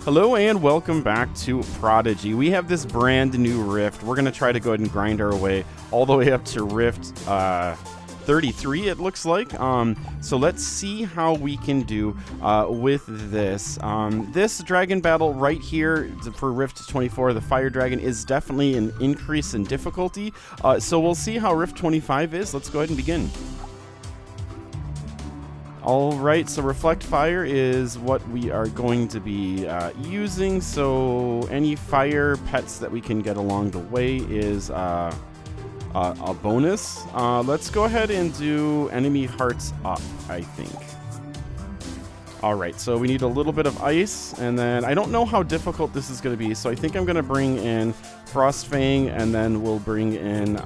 Hello and welcome back to Prodigy. We have this brand new rift. We're going to try to go ahead and grind our way all the way up to rift 33, it looks like. So let's see how we can do with this. This dragon battle right here for rift 24, the fire dragon, is definitely an increase in difficulty. So we'll see how rift 25 is. Let's go ahead and begin. Alright, so Reflect Fire is what we are going to be using, so any fire pets that we can get along the way is a bonus. Let's go ahead and do Enemy Hearts Up, I think. Alright, so we need a little bit of ice, and then I don't know how difficult this is going to be, so I think I'm going to bring in Frostfang, and then we'll bring in...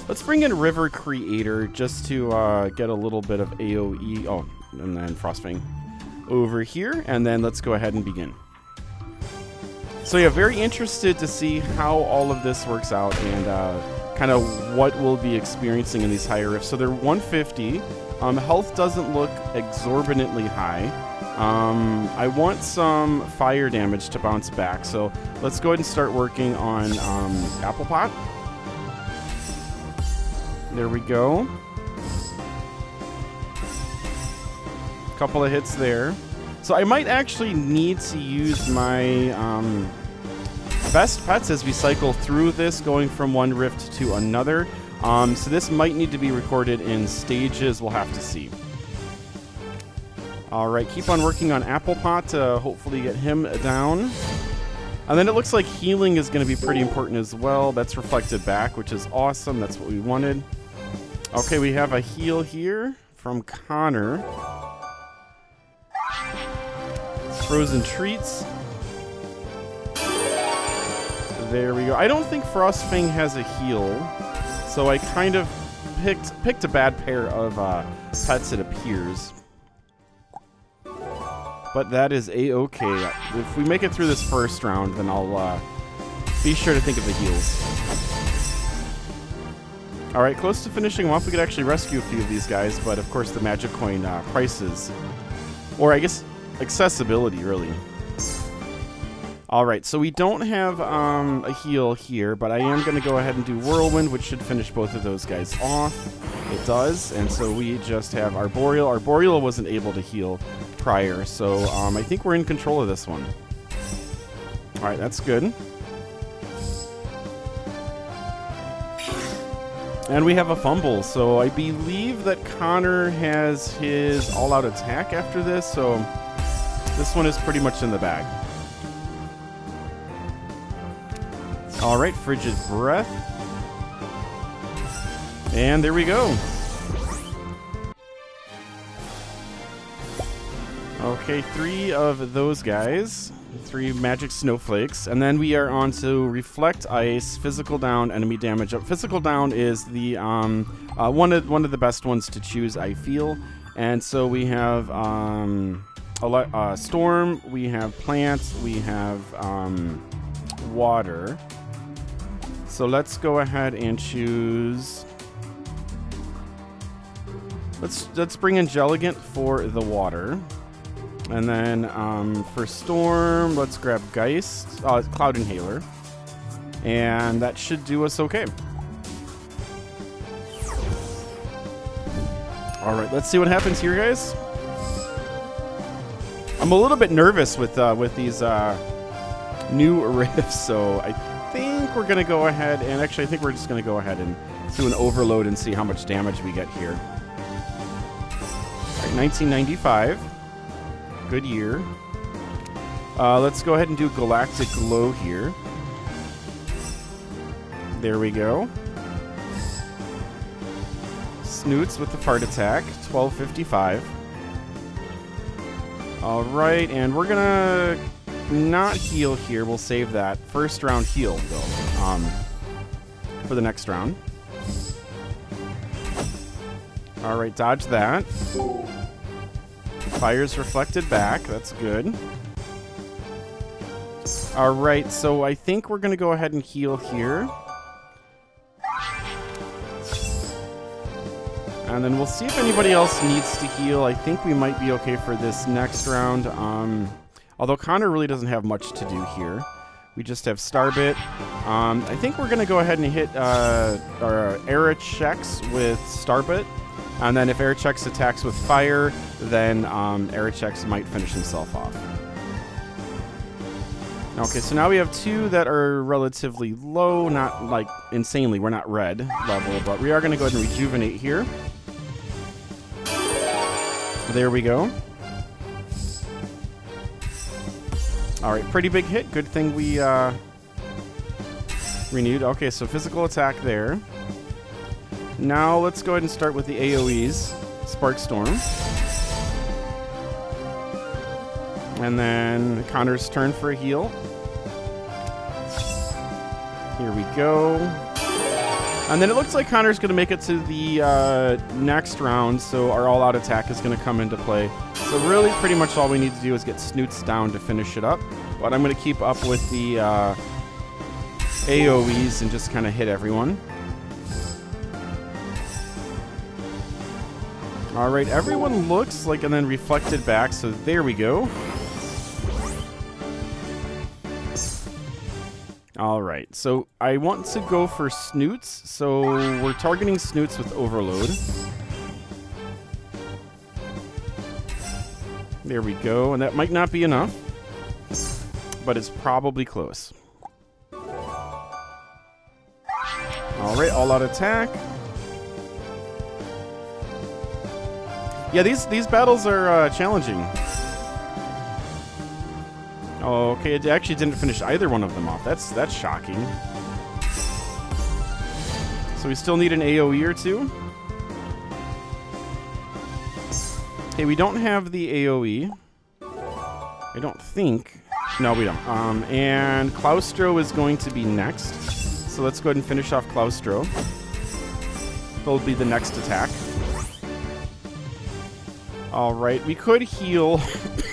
let's bring in River Creator just to get a little bit of AoE. Oh, and then Frostfang over here. And then let's go ahead and begin. So yeah, very interested to see how all of this works out and kind of what we'll be experiencing in these higher rifts. So they're 150. Health doesn't look exorbitantly high. I want some fire damage to bounce back. So let's go ahead and start working on Apple Pot. There we go. Couple of hits there. So I might actually need to use my best pets as we cycle through this, going from one rift to another. So this might need to be recorded in stages. We'll have to see. All right, keep on working on Apple Pot to hopefully get him down. And then it looks like healing is going to be pretty important as well. That's reflected back, which is awesome. That's what we wanted. Okay, we have a heal here from Connor. Frozen treats. There we go. I don't think Frostfang has a heal, so I kind of picked a bad pair of pets, it appears. But that is a-okay. If we make it through this first round, then I'll be sure to think of the heals. Alright, close to finishing them off. We could actually rescue a few of these guys, but of course the magic coin prices. Or I guess accessibility, really. Alright, so we don't have a heal here, but I am going to go ahead and do Whirlwind, which should finish both of those guys off. It does, and so we just have Arboreal. Arboreal wasn't able to heal prior, so I think we're in control of this one. Alright, that's good. And we have a fumble, so I believe that Connor has his all-out attack after this, so this one is pretty much in the bag. Alright, Frigid Breath. And there we go. Okay, 3 of those guys. 3 magic snowflakes, and then we are on to Reflect Ice, Physical Down, Enemy Damage Up. Physical Down is the one of the best ones to choose, I feel. And so we have Storm, we have Plants, we have Water. So let's go ahead and choose. Let's bring in Jelligant for the water. And then for Storm, let's grab Geist, Cloud Inhaler. And that should do us okay. Alright, let's see what happens here, guys. I'm a little bit nervous with these new riffs, so I think we're going to go ahead and... Actually, I think we're just going to go ahead and do an overload and see how much damage we get here. Alright, 1995. Good year. Let's go ahead and do Galactic Glow here. There we go. Snoots with the Fart Attack, 1255. Alright, and we're gonna not heal here. We'll save that. First round heal, though, for the next round. Alright, dodge that. Fire's reflected back. That's good. Alright, so I think we're going to go ahead and heal here. And then we'll see if anybody else needs to heal. I think we might be okay for this next round. Although Connor really doesn't have much to do here. We just have Starbit. I think we're going to go ahead and hit our Aerochex with Starbit. And then if Aerochex attacks with Fire, then Aerochex might finish himself off. Okay, so now we have 2 that are relatively low, not like insanely, we're not red level, but we are going to go ahead and rejuvenate here. There we go. Alright, pretty big hit. Good thing we renewed. Okay, so physical attack there. Now let's go ahead and start with the AoEs. Spark Storm. And then Connor's turn for a heal. Here we go. And then it looks like Connor's going to make it to the next round, so our all-out attack is going to come into play. So really, pretty much all we need to do is get Snoots down to finish it up. But I'm going to keep up with the AoEs and just kind of hit everyone. All right, everyone looks like, and then reflected back, so there we go. All right, so I want to go for Snoots, so we're targeting Snoots with Overload. There we go, and that might not be enough, but it's probably close. All right, all-out attack. Yeah, these battles are challenging. Okay, it actually didn't finish either one of them off. That's shocking. So we still need an AoE or 2. Okay, we don't have the AoE. I don't think. No, we don't. And Claustro is going to be next. So let's go ahead and finish off Claustro. That'll be the next attack. All right, we could heal,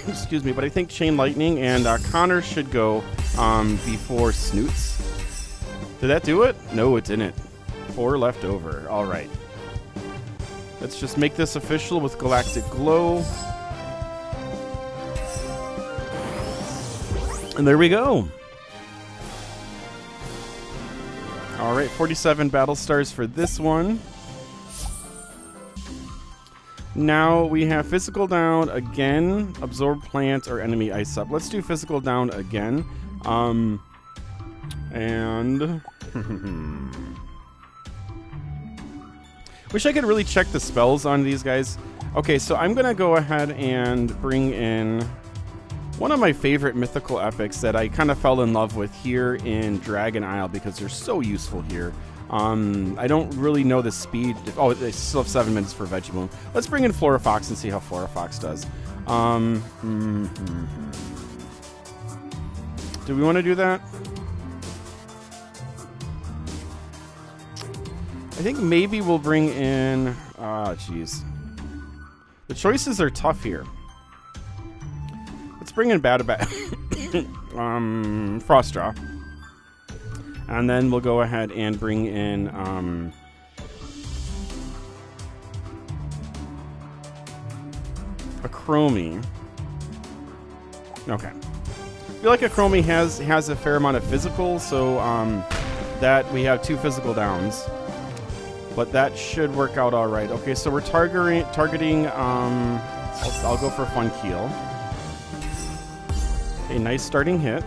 excuse me, but I think Chain Lightning and Connor should go before Snoots. Did that do it? No, it didn't. 4 left over. All right. Let's just make this official with Galactic Glow. And there we go. All right, 47 battle stars for this one. Now we have Physical Down again, Absorb Plant, or Enemy Ice Up. Let's do Physical Down again. And... wish I could really check the spells on these guys. Okay, so I'm going to go ahead and bring in one of my favorite mythical epics that I kind of fell in love with here in Dragon Isle because they're so useful here. I don't really know the speed. Oh, they still have 7 minutes for Vegemon. Let's bring in Florifox and see how Florifox does. Do we want to do that? I think maybe we'll bring in... Ah, jeez. The choices are tough here. Let's bring in Frostdraw. And then we'll go ahead and bring in a Chromie. Okay. I feel like a Chromie has a fair amount of physical, so that we have 2 physical downs. But that should work out all right. Okay, so we're targeting I'll go for Funkeel. A nice starting hit.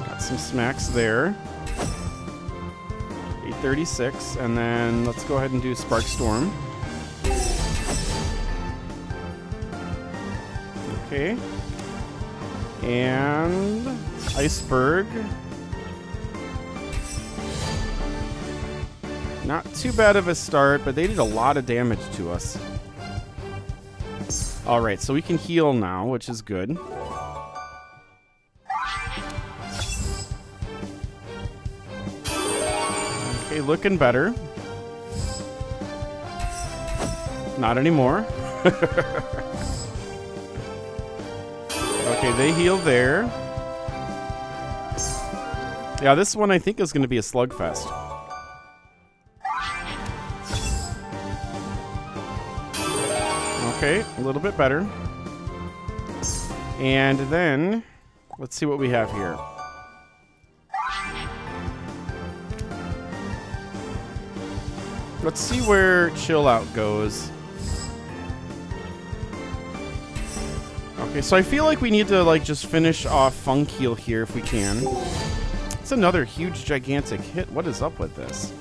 Got some smacks there. 836, and then let's go ahead and do Spark Storm. Okay. And Iceberg. Not too bad of a start, but they did a lot of damage to us. Alright, so we can heal now, which is good. Okay, looking better. Not anymore. Okay, they heal there. Yeah, this one I think is going to be a slugfest. Okay, a little bit better. And then, let's see what we have here. Let's see where Chill Out goes. Okay, so I feel like we need to like just finish off Funk Heal here if we can. It's another huge, gigantic hit. What is up with this?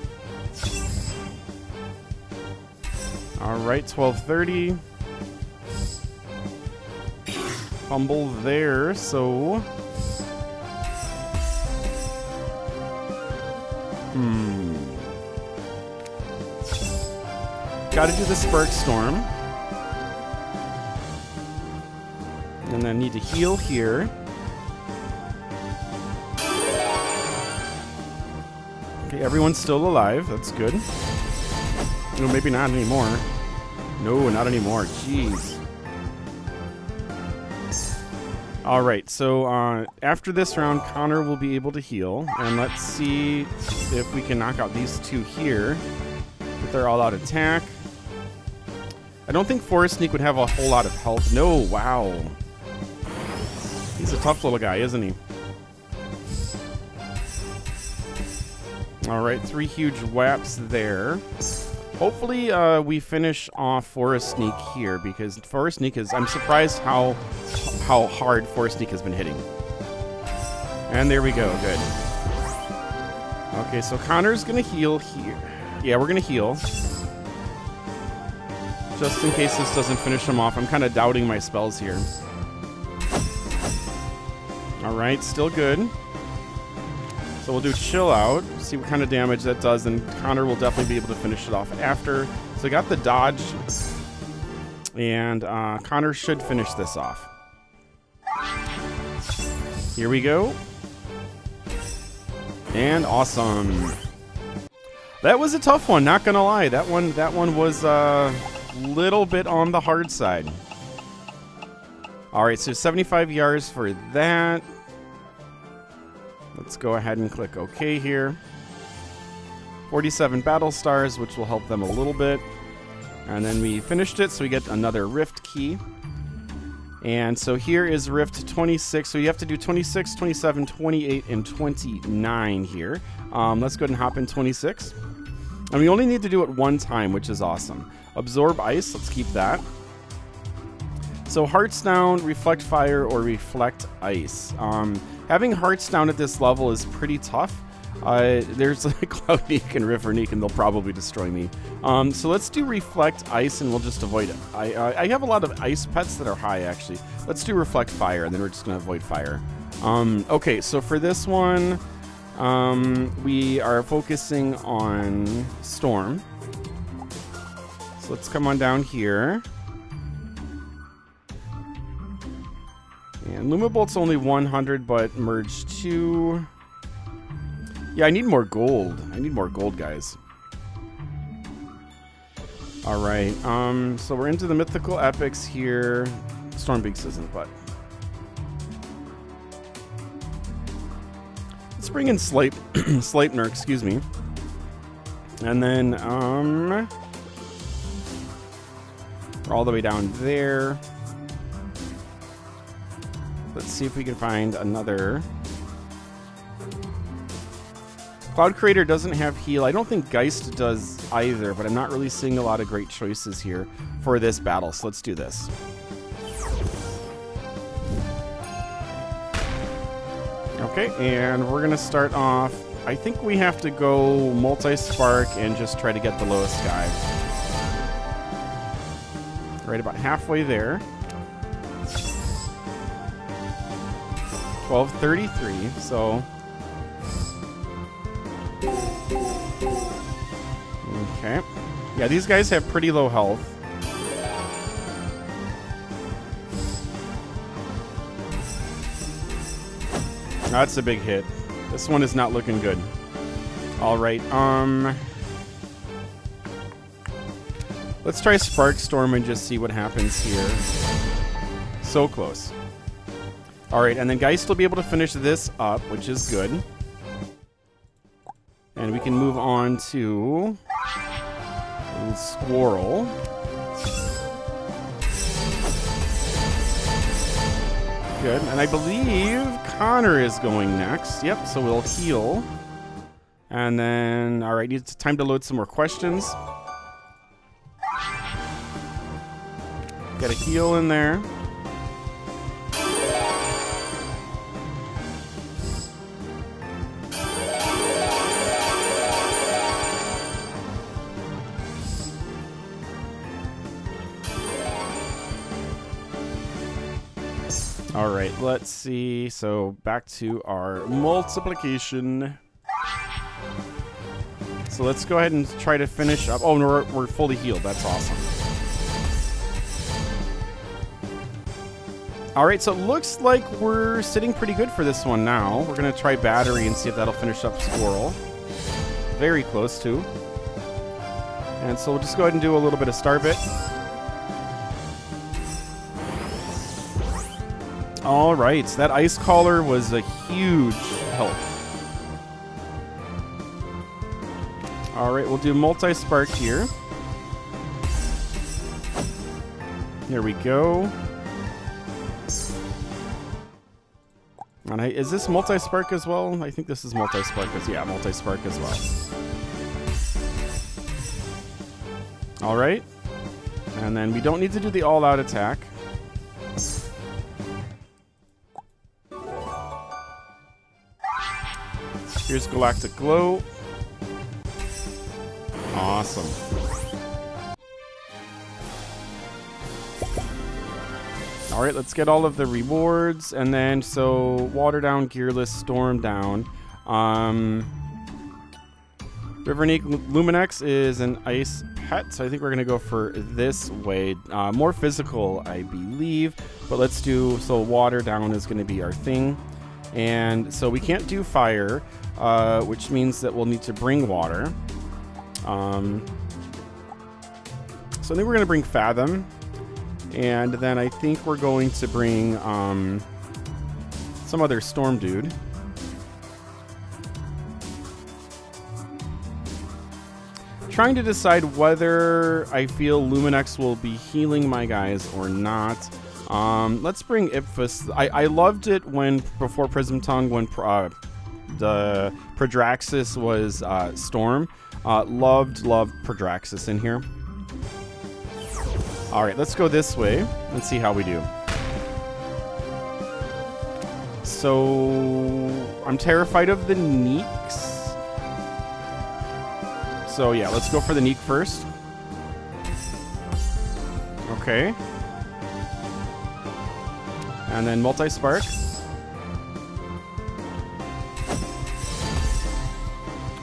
All right, 1230. Fumble there, so... Gotta do the Spark Storm. And then need to heal here. Okay, everyone's still alive. That's good. No, maybe not anymore. No, not anymore. Jeez. Alright, so after this round, Connor will be able to heal. And let's see if we can knock out these two here with their all-out attack. I don't think Forest Sneak would have a whole lot of health. No, wow. He's a tough little guy, isn't he? Alright, 3 huge whaps there. Hopefully we finish off Forest Sneak here, because Forest Sneak is... I'm surprised how hard Forest Sneak has been hitting. And there we go, good. Okay, so Connor's gonna heal here. Yeah, we're gonna heal. Just in case this doesn't finish him off. I'm kind of doubting my spells here. Alright, still good. So we'll do Chill Out, see what kind of damage that does, and Connor will definitely be able to finish it off after. So we got the dodge, and Connor should finish this off. Here we go. And awesome. That was a tough one, not gonna lie. That one was a little bit on the hard side. Alright, so 75 yards for that. Let's go ahead and click OK here. 47 battle stars, which will help them a little bit. And then we finished it, so we get another Rift key. And so here is Rift 26. So you have to do 26, 27, 28, and 29 here. Let's go ahead and hop in 26. And we only need to do it one time, which is awesome. Absorb Ice, let's keep that. So Hearts Down, Reflect Fire, or Reflect Ice. Having Hearts Down at this level is pretty tough. There's like Cloud Neek and River Neek, and they'll probably destroy me. So let's do Reflect Ice, and we'll just avoid it. I have a lot of ice pets that are high, actually. Let's do Reflect Fire, and then we're just going to avoid fire. Okay, so for this one, we are focusing on Storm. So let's come on down here. And Luma Bolt's only 100, but Merge 2... Yeah, I need more gold. I need more gold, guys. Alright, so we're into the Mythical Epics here. Stormbeaks isn't, but... Let's bring in Sleipnir, excuse me. And then, we're all the way down there. Let's see if we can find another... Cloud Creator doesn't have heal. I don't think Geist does either, but I'm not really seeing a lot of great choices here for this battle, so let's do this. Okay, and we're going to start off... I think we have to go multi-spark and just try to get the lowest guy. Right about halfway there. 1233, so... Okay. Yeah, these guys have pretty low health. That's a big hit. This one is not looking good. Alright, let's try Spark Storm and just see what happens here. So close. Alright, and then Geist will be able to finish this up, which is good. And we can move on to... Squirrel. good. And I believe Connor is going next. Yep, so we'll heal. And then, all right, it's time to load some more questions. Got a heal in there. All right, let's see. So back to our multiplication. So let's go ahead and try to finish up. Oh, no, we're fully healed. That's awesome. All right, so it looks like we're sitting pretty good for this one now. We're going to try battery and see if that'll finish up Squirrel. Very close to. And so we'll just go ahead and do a little bit of star bit. All right, that ice collar was a huge help. All right, we'll do multi-spark here. There we go. And is this multi-spark as well? I think this is multi-spark. Yeah, multi-spark as well. All right. And then we don't need to do the all-out attack. Here's Galactic Glow. Awesome. All right, let's get all of the rewards. And then, so, water down, gearless, storm down. Riverneek Luminex is an ice pet, so I think we're going to go for this way. More physical, I believe. But let's do, so water down is going to be our thing. And so we can't do fire, which means that we'll need to bring water. So I think we're going to bring Fathom. And then I think we're going to bring some other storm dude. Trying to decide whether I feel Luminex will be healing my guys or not. Let's bring Ipphus. I loved it before Prism Tongue, when the Prodraxis was Storm. Loved Prodraxis in here. All right, let's go this way and see how we do. So I'm terrified of the Neeks. So yeah, let's go for the Neek first. Okay. And then multi-spark.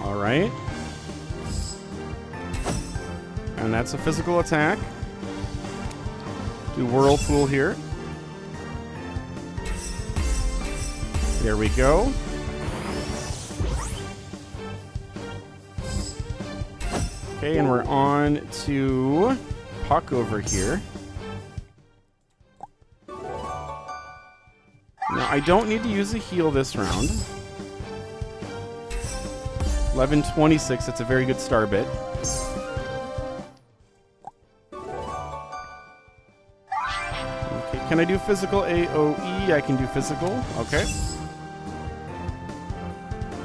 All right. And that's a physical attack. Do Whirlpool here. There we go. Okay, and we're on to Puck over here. Now, I don't need to use a heal this round. 1126, that's a very good star bit. Okay, can I do physical AoE? I can do physical, okay.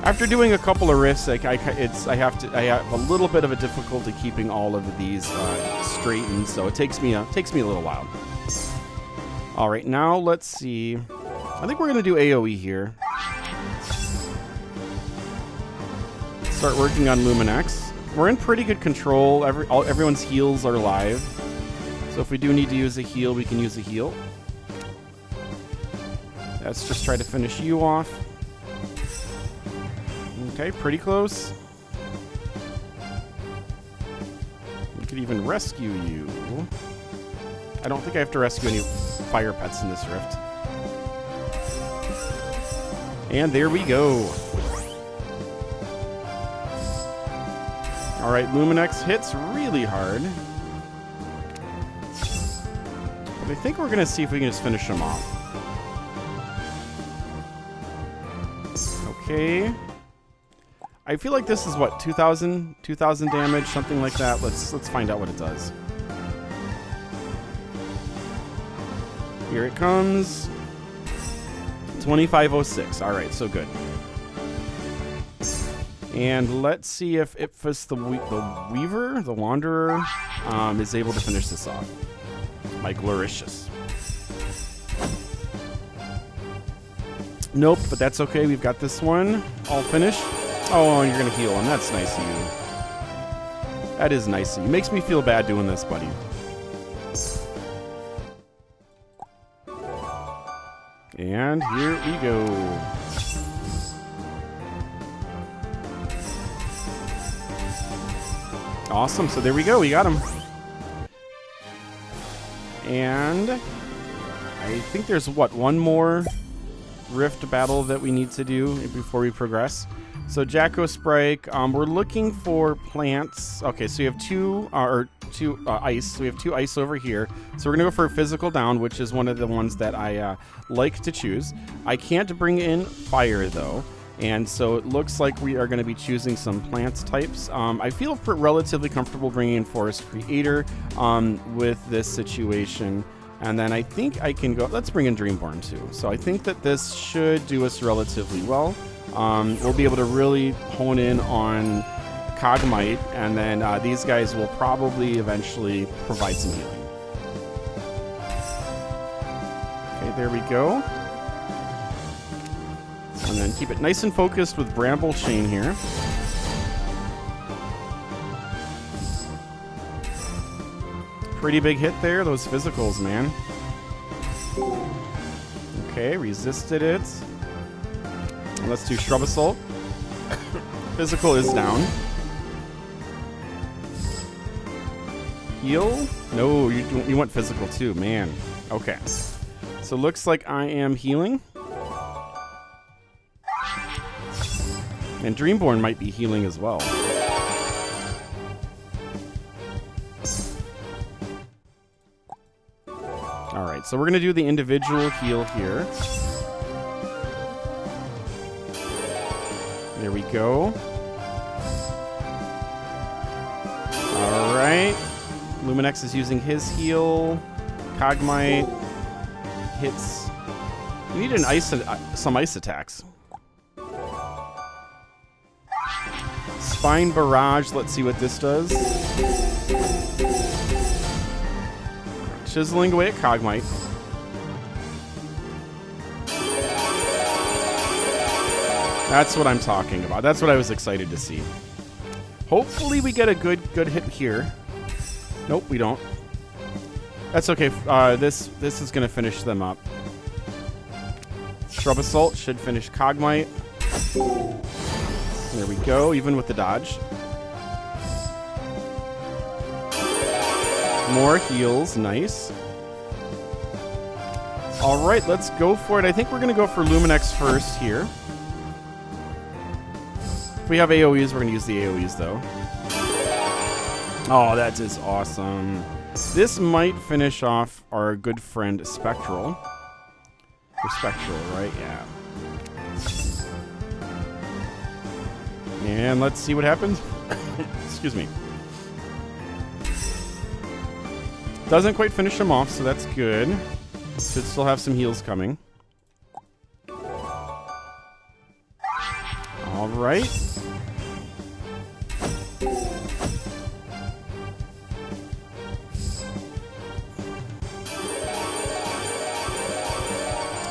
After doing a couple of rifts, I have a little bit of a difficulty keeping all of these straightened, so it takes me a little while. All right, now let's see. I think we're gonna do AoE here. Start working on Luminex. We're in pretty good control. Everyone's heals are live, so if we do need to use a heal, we can use a heal. Let's just try to finish you off. Okay, pretty close. We could even rescue you. I don't think I have to rescue any fire pets in this rift. And there we go. All right, Luminex hits really hard. But I think we're going to see if we can just finish him off. Okay. I feel like this is what, 2,000 damage, something like that. Let's find out what it does. Here it comes. 2506. All right, so good. And let's see if Ipfus the Weaver, the Wanderer, is able to finish this off. My Gloricious. Nope, but that's okay. We've got this one all finished. Oh, and you're going to heal him. That's nice of you. That is nice of you. Makes me feel bad doing this, buddy. And here we go. Awesome. So there we go. We got him. And I think there's, what, one more rift battle that we need to do before we progress. So Jacko Sprite, we're looking for plants. Okay, so you have two ice. So we have 2 ice over here. So we're gonna go for physical down, which is one of the ones that I like to choose. I can't bring in fire though, and so it looks like we are going to be choosing some plants types. I feel relatively comfortable bringing in Forest Creator with this situation. And then I think I can go, let's bring in Dreamborn too. So I think that this should do us relatively well. We'll be able to really hone in on Cogmite, and then these guys will probably eventually provide some healing. Okay, there we go. And then keep it nice and focused with Bramble Chain here. Pretty big hit there, those physicals, man. Okay, resisted it. Let's do Shrub Assault. Physical is down. Heal? No, you went physical too, man. Okay. So looks like I am healing. And Dreamborn might be healing as well. Alright, so we're going to do the individual heal here. There we go. Alright. Luminex is using his heal. Cogmite hits. You need an some ice attacks. Spine Barrage, let's see what this does. Chiseling away at Cogmite. That's what I'm talking about. That's what I was excited to see. Hopefully we get a good hit here. Nope, we don't. That's okay. This is going to finish them up. Shrub Assault should finish Cogmite. There we go, even with the dodge. More heals, nice. All right, let's go for it. I think we're going to go for Luminex first here. If we have AoEs, we're going to use the AoEs, though. Oh, that is awesome. This might finish off our good friend Spectral. Or Spectral, right? Yeah. And let's see what happens. Excuse me. Doesn't quite finish him off, so that's good. Should still have some heals coming. All right.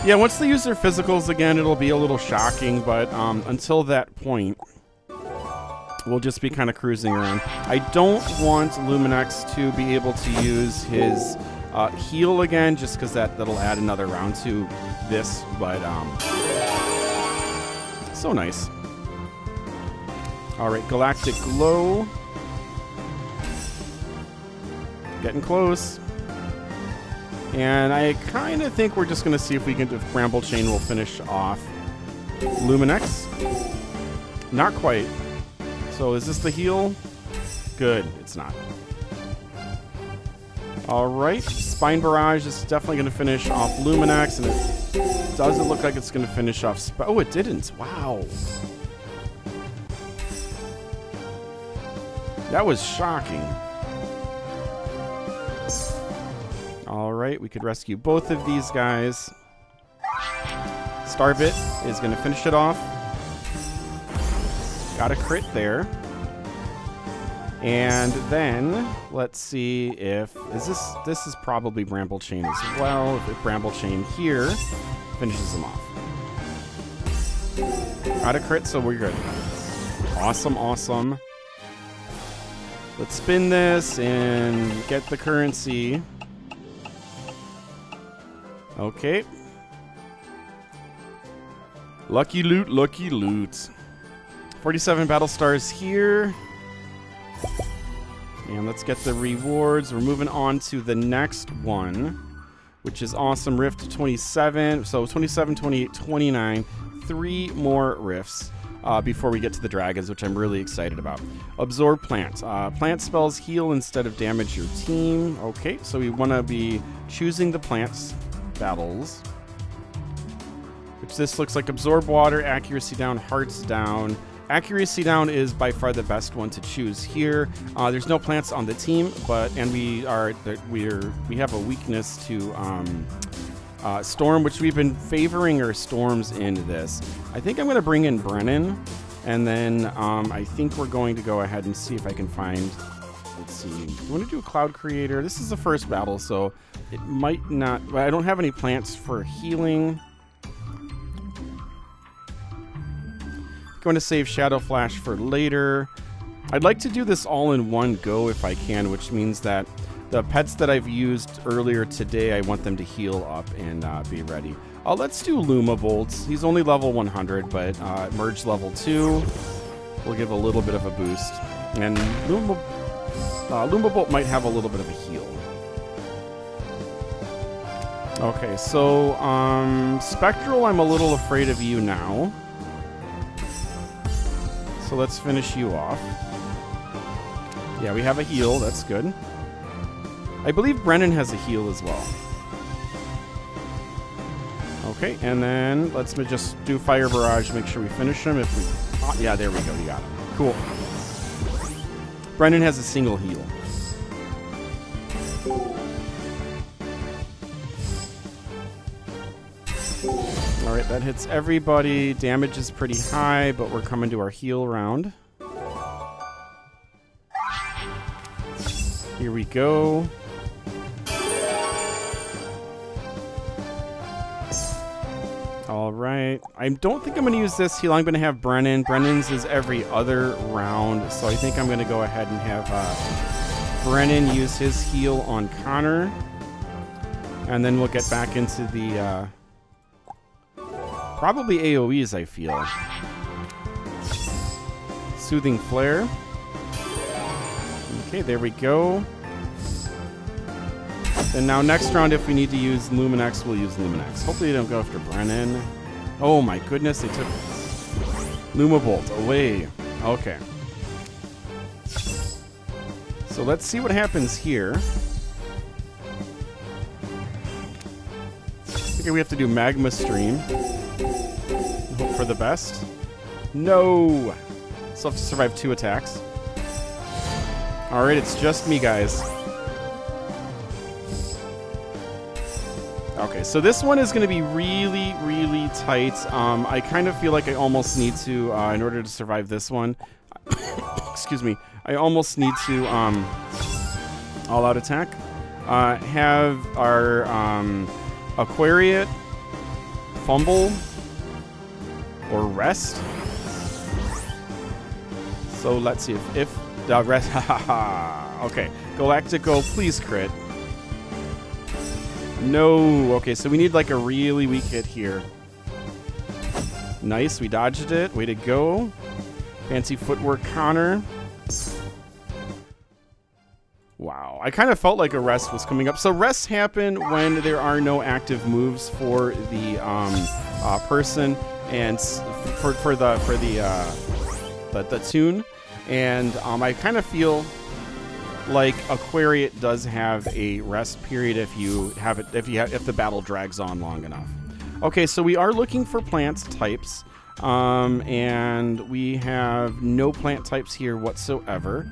Yeah, once they use their physicals again, it'll be a little shocking, but until that point, we'll just be kind of cruising around. I don't want Luminex to be able to use his heal again, just because that'll add another round to this, but so nice. All right, Galactic Glow. Getting close. And I kind of think we're just going to see if Bramble Chain will finish off Luminex. Not quite. So is this the heal? Good. It's not. All right. Spine Barrage is definitely going to finish off Luminex, and it doesn't look like it's going to finish off... Oh, it didn't. Wow. That was shocking. All right. We could rescue both of these guys. Starbit is going to finish it off. Got a crit there. And then, let's see if... This is probably Bramble Chain as well. If Bramble Chain here finishes him off. Got a crit, so we're good. Awesome, awesome. Let's spin this and get the currency. Okay. Lucky loot, lucky loot. 47 battle stars here. And let's get the rewards. We're moving on to the next one, which is awesome. Rift 27. So 27, 28, 29. 3 more rifts before we get to the dragons, which I'm really excited about. Absorb plant. Plant spells heal instead of damage your team. Okay, so we want to be choosing the plants battles. Which this looks like absorb water, accuracy down, hearts down. Accuracy down is by far the best one to choose here. There's no plants on the team, and we have a weakness to Storm, which we've been favoring our storms in this. I think I'm going to bring in Brennan, and then I think we're going to go ahead and see if I can find... Let's see. I want to do a Cloud Creator. This is the first battle, so it might not... I don't have any plants for healing. Going to save Shadow Flash for later. I'd like to do this all in one go if I can, which means that the pets that I've used earlier today, I want them to heal up and be ready. Let's do Luma Bolts. He's only level 100, but Merge level 2 will give a little bit of a boost. And Luma Bolt might have a little bit of a heal. Okay, so Spectral, I'm a little afraid of you now. So let's finish you off. Yeah, we have a heal. That's good. I believe Brennan has a heal as well. Okay, and then let's just do Fire Barrage, make sure we finish him. If we... Oh, yeah, there we go. We got him. Cool. Brennan has a single heal. Alright, that hits everybody. Damage is pretty high, but we're coming to our heal round. Here we go. Alright. I don't think I'm going to use this heal. I'm going to have Brennan. Brennan's is every other round, so I think I'm going to go ahead and have Brennan use his heal on Connor. And then we'll get back into the... probably AoEs, I feel. Soothing Flare. Okay, there we go. And now next round, if we need to use Luminex, we'll use Luminex. Hopefully they don't go after Brennan. Oh my goodness, they took Lumabolt away. Okay. So let's see what happens here. Okay, we have to do Magma Stream. Hope for the best. No! Still have to survive 2 attacks. Alright, it's just me, guys. Okay, so this one is going to be really, really tight. I kind of feel like I almost need to, in order to survive this one, excuse me, I almost need to all-out attack. Have our Aquariate fumble or rest. So let's see if the rest. Okay, Galactico, please crit. No. Okay, so we need like a really weak hit here. Nice, we dodged it. Way to go. Fancy footwork, Connor. Wow, I kind of felt like a rest was coming up. So rests happen when there are no active moves for the person and for the tune, and I kind of feel like Aquariate does have a rest period if the battle drags on long enough. Okay, so we are looking for plant types, and we have no plant types here whatsoever.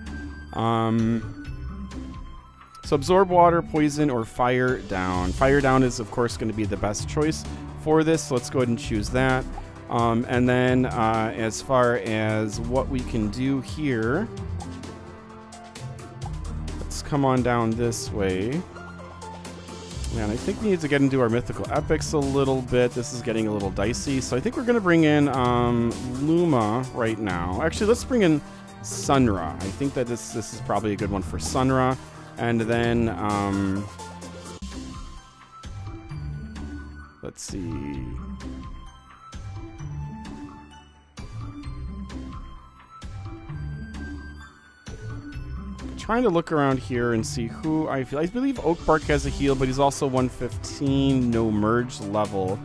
So So absorb water, poison, or fire down. Fire down is, of course, going to be the best choice for this. So let's go ahead and choose that. And then as far as what we can do here, let's come on down this way. Man, I think we need to get into our mythical epics a little bit. This is getting a little dicey. So I think we're going to bring in Luma right now. Actually, let's bring in Sunra. I think that this is probably a good one for Sunra. And then, let's see. Trying to look around here and see who I believe Oak Bark has a heal, but he's also 115, no merge level.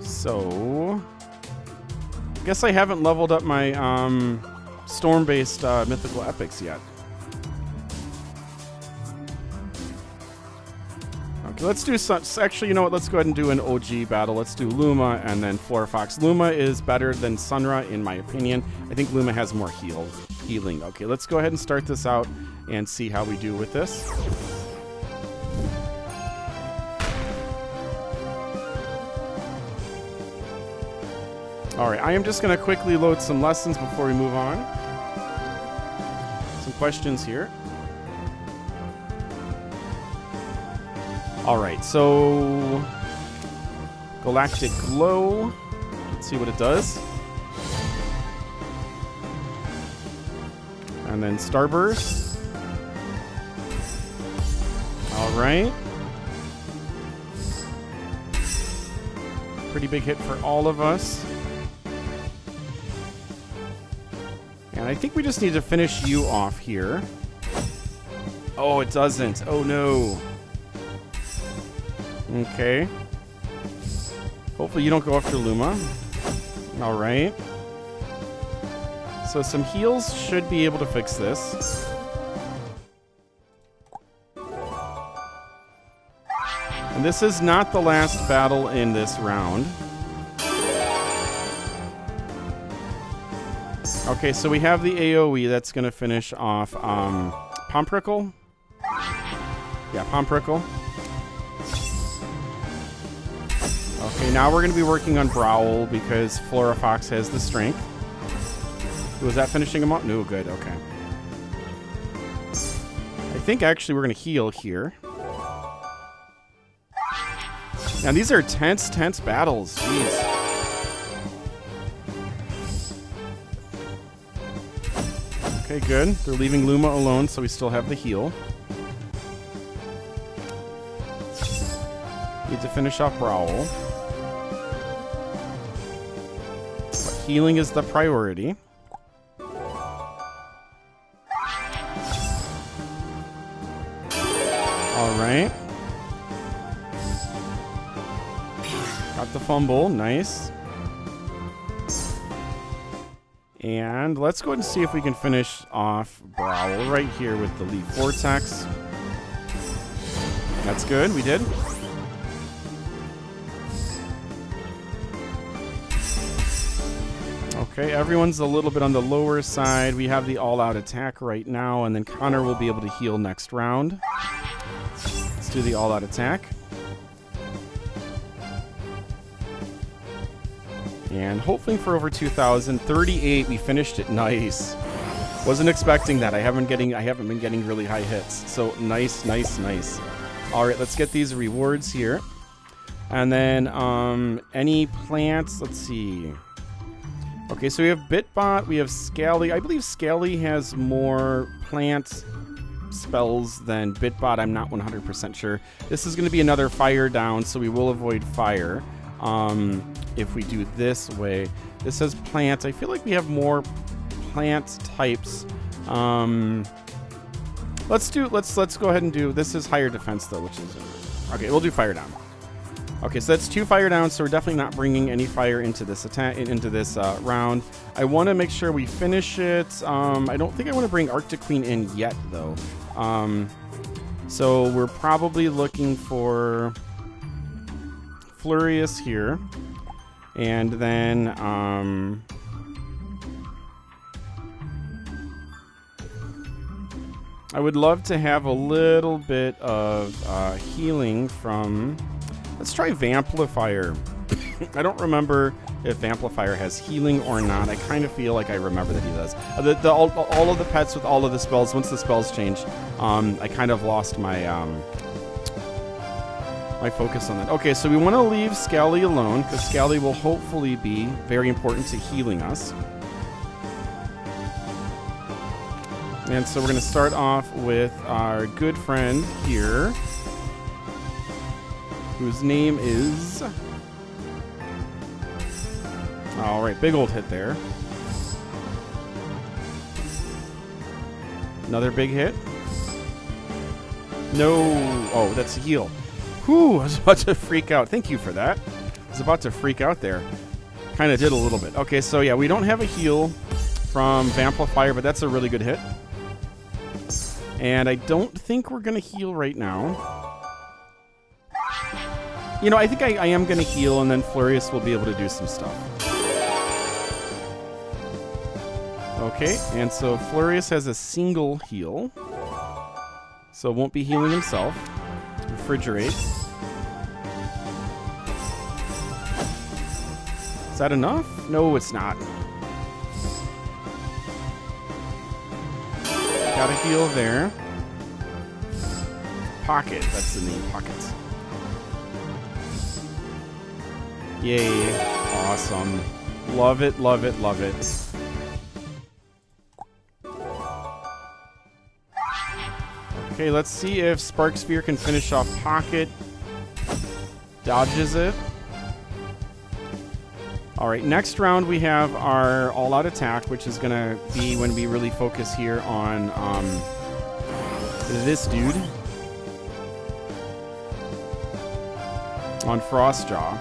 So I guess I haven't leveled up my storm-based mythical epics yet. Okay, let's do some. Actually, you know what? Let's go ahead and do an OG battle. Let's do Luma and then Florifox. Luma is better than Sunra, in my opinion. I think Luma has more healing. Okay, let's go ahead and start this out and see how we do with this. All right, I am just going to quickly load some lessons before we move on. Some questions here. All right, so Galactic Glow. Let's see what it does. And then Starburst. All right. Pretty big hit for all of us. And I think we just need to finish you off here. Oh, it doesn't. Oh, no. Okay. Hopefully you don't go after Luma. All right. So some heals should be able to fix this. And this is not the last battle in this round. Okay, so we have the AoE that's going to finish off Pomprickle. Yeah, Pomprickle. Okay, now we're going to be working on Growl because Florifox has the strength. Was that finishing him up? No, good, okay. I think actually we're going to heal here. Now these are tense battles. Jeez. Okay, good. They're leaving Luma alone, so we still have the heal. Need to finish off Growl. But healing is the priority. Alright. Got the fumble. Nice. And let's go ahead and see if we can finish off Growl right here with the Leaf Vortex. That's good. We did. Okay, everyone's a little bit on the lower side. We have the all-out attack right now, and then Connor will be able to heal next round. Let's do the all-out attack. And hoping for over 2,038. We finished it. Nice. Wasn't expecting that. I haven't been getting really high hits. So nice. All right, let's get these rewards here. And then any plants. Let's see. Okay, so we have Bitbot. We have Scaly. I believe Scaly has more plant spells than Bitbot. I'm not 100% sure. This is going to be another fire down, so we will avoid fire. If we do this way, this says plant. I feel like we have more plant types. Let's go ahead and do, this is higher defense though, which is, okay, we'll do fire down. Okay, so that's 2 fire down, so we're definitely not bringing any fire into this attack, into this round. I want to make sure we finish it. I don't think I want to bring Arctic Queen in yet though. So we're probably looking for Flurious here, I would love to have a little bit of healing from... Let's try Vamplifier. I don't remember if Vamplifier has healing or not. I kind of feel like I remember that he does. All of the pets with all of the spells, once the spells change, I kind of lost my my focus on that. Okay, so we want to leave Scally alone, because Scally will hopefully be very important to healing us. And so we're going to start off with our good friend here, whose name is... All right, big old hit there. Another big hit. No. Oh, that's a heal. Whew, I was about to freak out. Thank you for that. I was about to freak out there. Kind of did a little bit. Okay, so yeah, we don't have a heal from Vamplifier, but that's a really good hit. And I don't think we're going to heal right now. You know, I think I am going to heal, and then Flurious will be able to do some stuff. Okay, and so Flurious has a single heal. So won't be healing himself. Refrigerate. Is that enough? No, it's not. Got a heal there. Pocket, that's the name, Pockets. Yay, awesome. Love it, love it, love it. Okay, let's see if Spark Sphere can finish off Pocket. Dodges it. Alright, next round we have our all-out attack, which is going to be when we really focus here on this dude. On Frostjaw.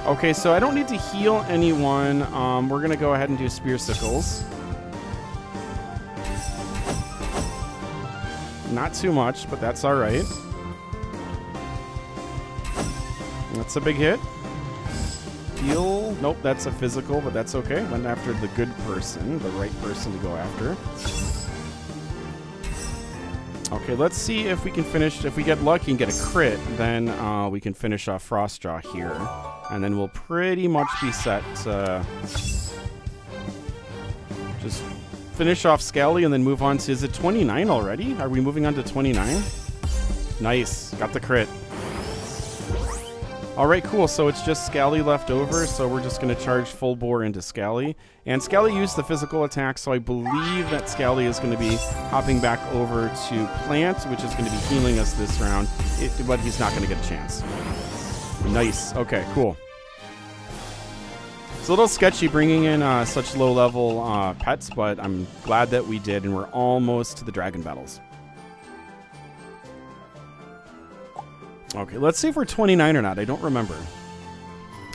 Okay, so I don't need to heal anyone. We're going to go ahead and do Spear Sickles. Not too much, but that's all right. That's a big hit. Heal. Nope, that's a physical, but that's okay. Went after the good person, the right person to go after. Okay, let's see if we can finish. If we get lucky and get a crit, then we can finish off Frostjaw here. And then we'll pretty much be set to just finish off Scally and then move on to... Is it 29 already? Are we moving on to 29? Nice. Got the crit. Alright, cool. So it's just Scally left over, so we're just going to charge full bore into Scally. And Scally used the physical attack, so I believe that Scally is going to be hopping back over to Plant, which is going to be healing us this round, but he's not going to get a chance. Nice. Okay, cool. It's a little sketchy bringing in such low-level pets, but I'm glad that we did, and we're almost to the dragon battles. Okay, let's see if we're 29 or not. I don't remember.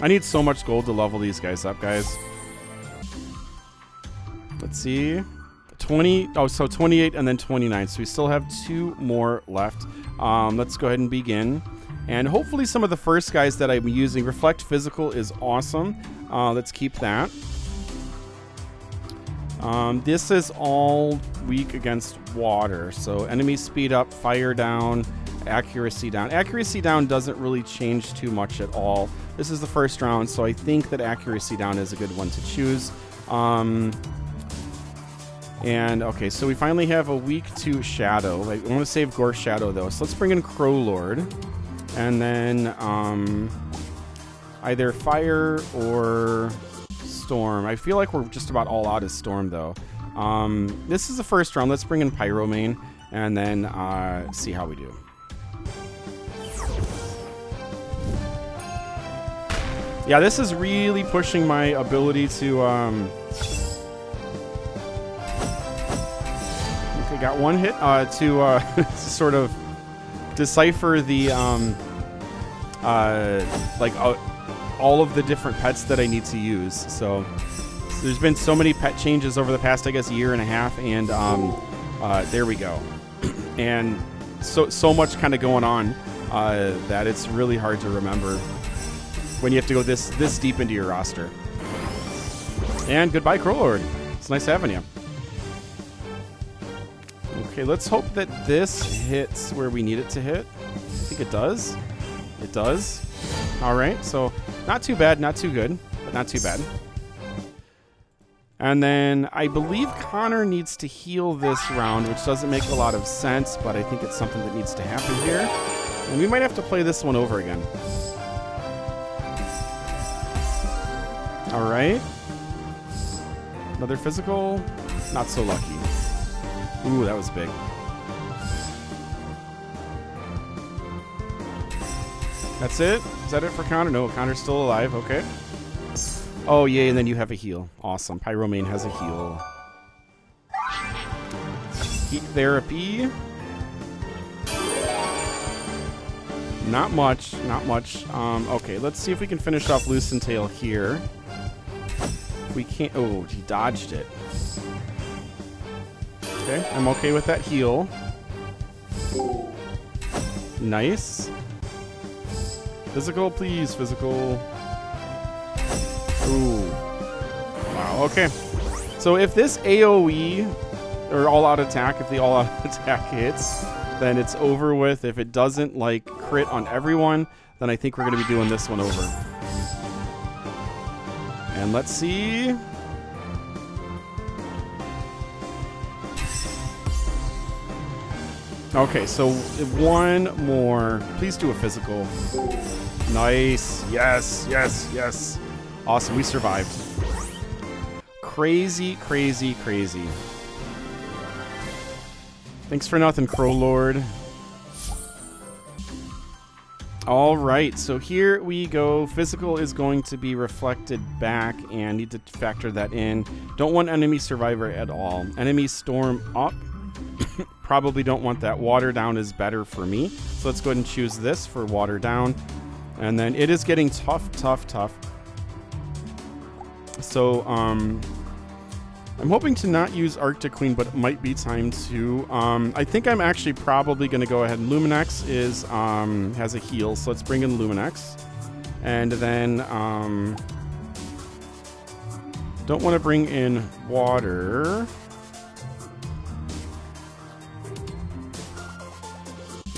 I need so much gold to level these guys up, guys. Let's see. 20. Oh, so 28 and then 29. So we still have 2 more left. Let's go ahead and begin. And hopefully some of the first guys that I'm using, Reflect Physical is awesome. Let's keep that. This is all weak against water. So enemy speed up, fire down, accuracy down. Accuracy down doesn't really change too much at all. This is the first round, so I think that accuracy down is a good one to choose. And okay, so we finally have a weak to Shadow. I want to save Gore Shadow though, so let's bring in Crow Lord. And then either Fire or Storm. I feel like we're just about all out of Storm, though. This is the first round. Let's bring in Pyromane and then see how we do. Yeah, this is really pushing my ability to... Okay, got one hit to sort of decipher the all of the different pets that I need to use. So there's been so many pet changes over the past, I guess, year and a half, and there we go. And so much kind of going on that it's really hard to remember when you have to go this deep into your roster. And goodbye, Crowlord. It's nice having you. Okay, let's hope that this hits where we need it to hit. I think it does. It does. All right, so not too bad, not too good, but not too bad. And then I believe Connor needs to heal this round, which doesn't make a lot of sense, but I think it's something that needs to happen here. And we might have to play this one over again. All right. Another physical. Not so lucky. Ooh, that was big. That's it? Is that it for Connor? No, Connor's still alive. Okay. Oh, yay, and then you have a heal. Awesome. Pyromane has a heal. Heat therapy. Not much. Not much. Okay, let's see if we can finish off Lucent Tail here. We can't... Oh, he dodged it. Okay, I'm okay with that heal. Nice. Physical, please. Physical. Ooh. Wow, okay. So if this AoE, or all-out attack, if the all-out attack hits, then it's over with. If it doesn't, like, crit on everyone, then I think we're going to be doing this one over. And let's see... Okay, so one more. Please do a physical. Nice. Yes, yes, yes. Awesome, we survived. Crazy, crazy, crazy. Thanks for nothing, Crow Lord. All right, so here we go. Physical is going to be reflected back, and need to factor that in. Don't want enemy survivor at all. Enemy storm up. Probably don't want that. Water down is better for me. So let's go ahead and choose this for water down. And then it is getting tough, tough, tough. So I'm hoping to not use Arctic Queen, but it might be time to. I think I'm actually probably going to go ahead. Luminex is has a heal, so let's bring in Luminex. And then don't want to bring in water.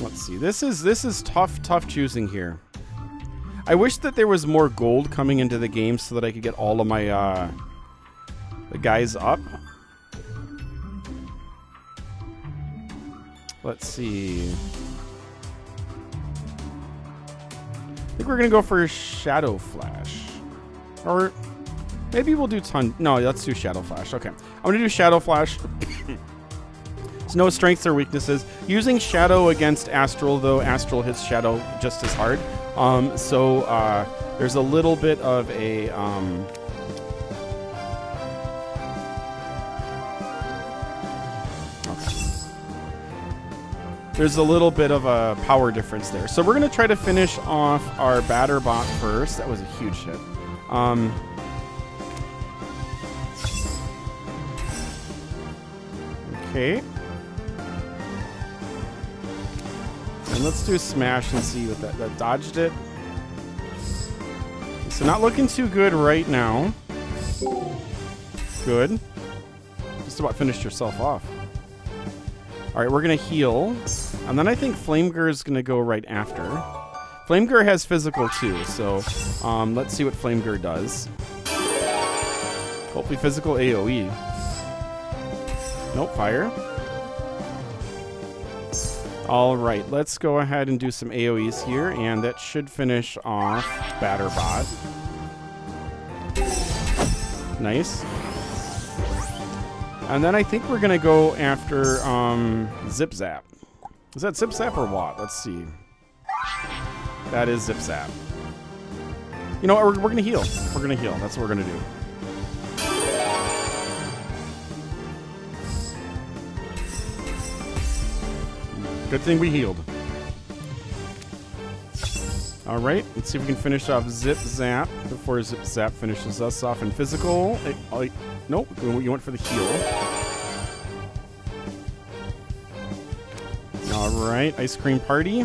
Let's see. This is tough choosing here. I wish that there was more gold coming into the game so that I could get all of my the guys up. Let's see. I think we're gonna go for Shadow Flash, or maybe we'll do No, let's do Shadow Flash. Okay, I'm gonna do Shadow Flash. No strengths or weaknesses. Using Shadow against Astral, though, Astral hits Shadow just as hard. So there's a little bit of a... There's a little bit of a power difference there. So we're going to try to finish off our Batter Bot first. That was a huge hit. Okay. And let's do Smash and see what that dodged it. So not looking too good right now. Good. Just about finished yourself off. All right, we're going to heal. And then I think Flamegur is going to go right after. Flamegur has physical too, so let's see what Flamegur does. Hopefully physical AoE. Nope, fire. All right, let's go ahead and do some AoEs here, and that should finish off Batterbot. Nice. And then I think we're going to go after Zip Zap. Is that Zip Zap or what? Let's see. That is Zip Zap. You know what? We're going to heal. We're going to heal. That's what we're going to do. Good thing we healed. All right, let's see if we can finish off Zip Zap before Zip Zap finishes us off in physical. Nope, you went for the heal. All right, Ice Cream Party.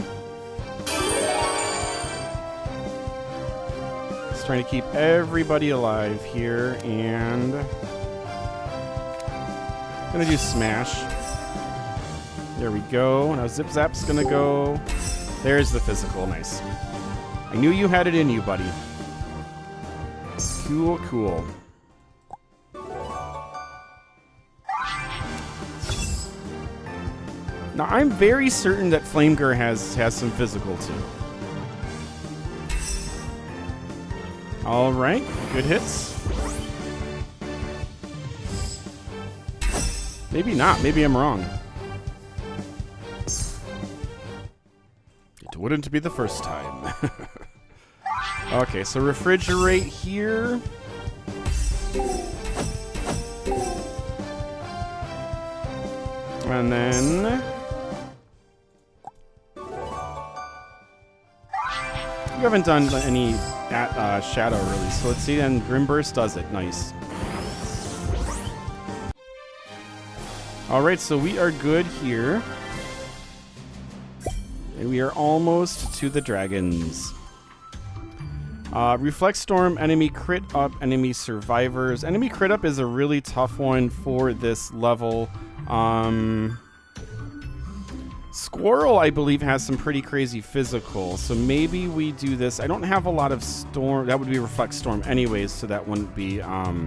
Just trying to keep everybody alive here, and I'm gonna do Smash. There we go. Now Zip Zap's gonna go. There's the physical. Nice. I knew you had it in you, buddy. Cool, cool. Now, I'm very certain that Flamegur has some physical, too. All right. Good hits. Maybe not. Maybe I'm wrong. It wouldn't be the first time. Okay, so refrigerate here. And then... we haven't done any Shadow, really. So let's see, then Grimburst does it. Nice. Alright, so we are good here. And we are almost to the dragons. Reflect Storm, enemy crit up, enemy survivors. Enemy crit up is a really tough one for this level. Squirrel, I believe, has some pretty crazy physical, so maybe we do this. I don't have a lot of Storm. That would be Reflect Storm anyways, so that wouldn't be... I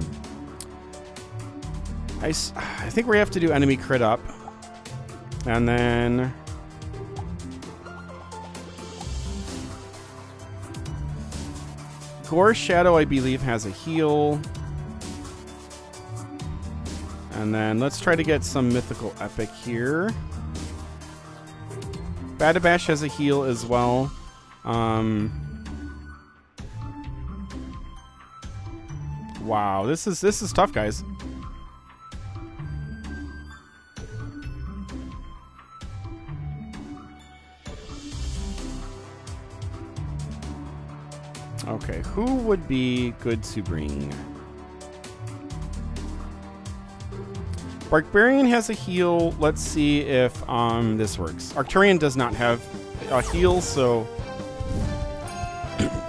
think we have to do enemy crit up. And then... Gore Shadow, I believe, has a heal. And then let's try to get some Mythical Epic here. Badabash has a heal as well. Wow, this is tough, guys. Okay, who would be good to bring? Barbarian has a heal. Let's see if this works. Arcturian does not have a heal, so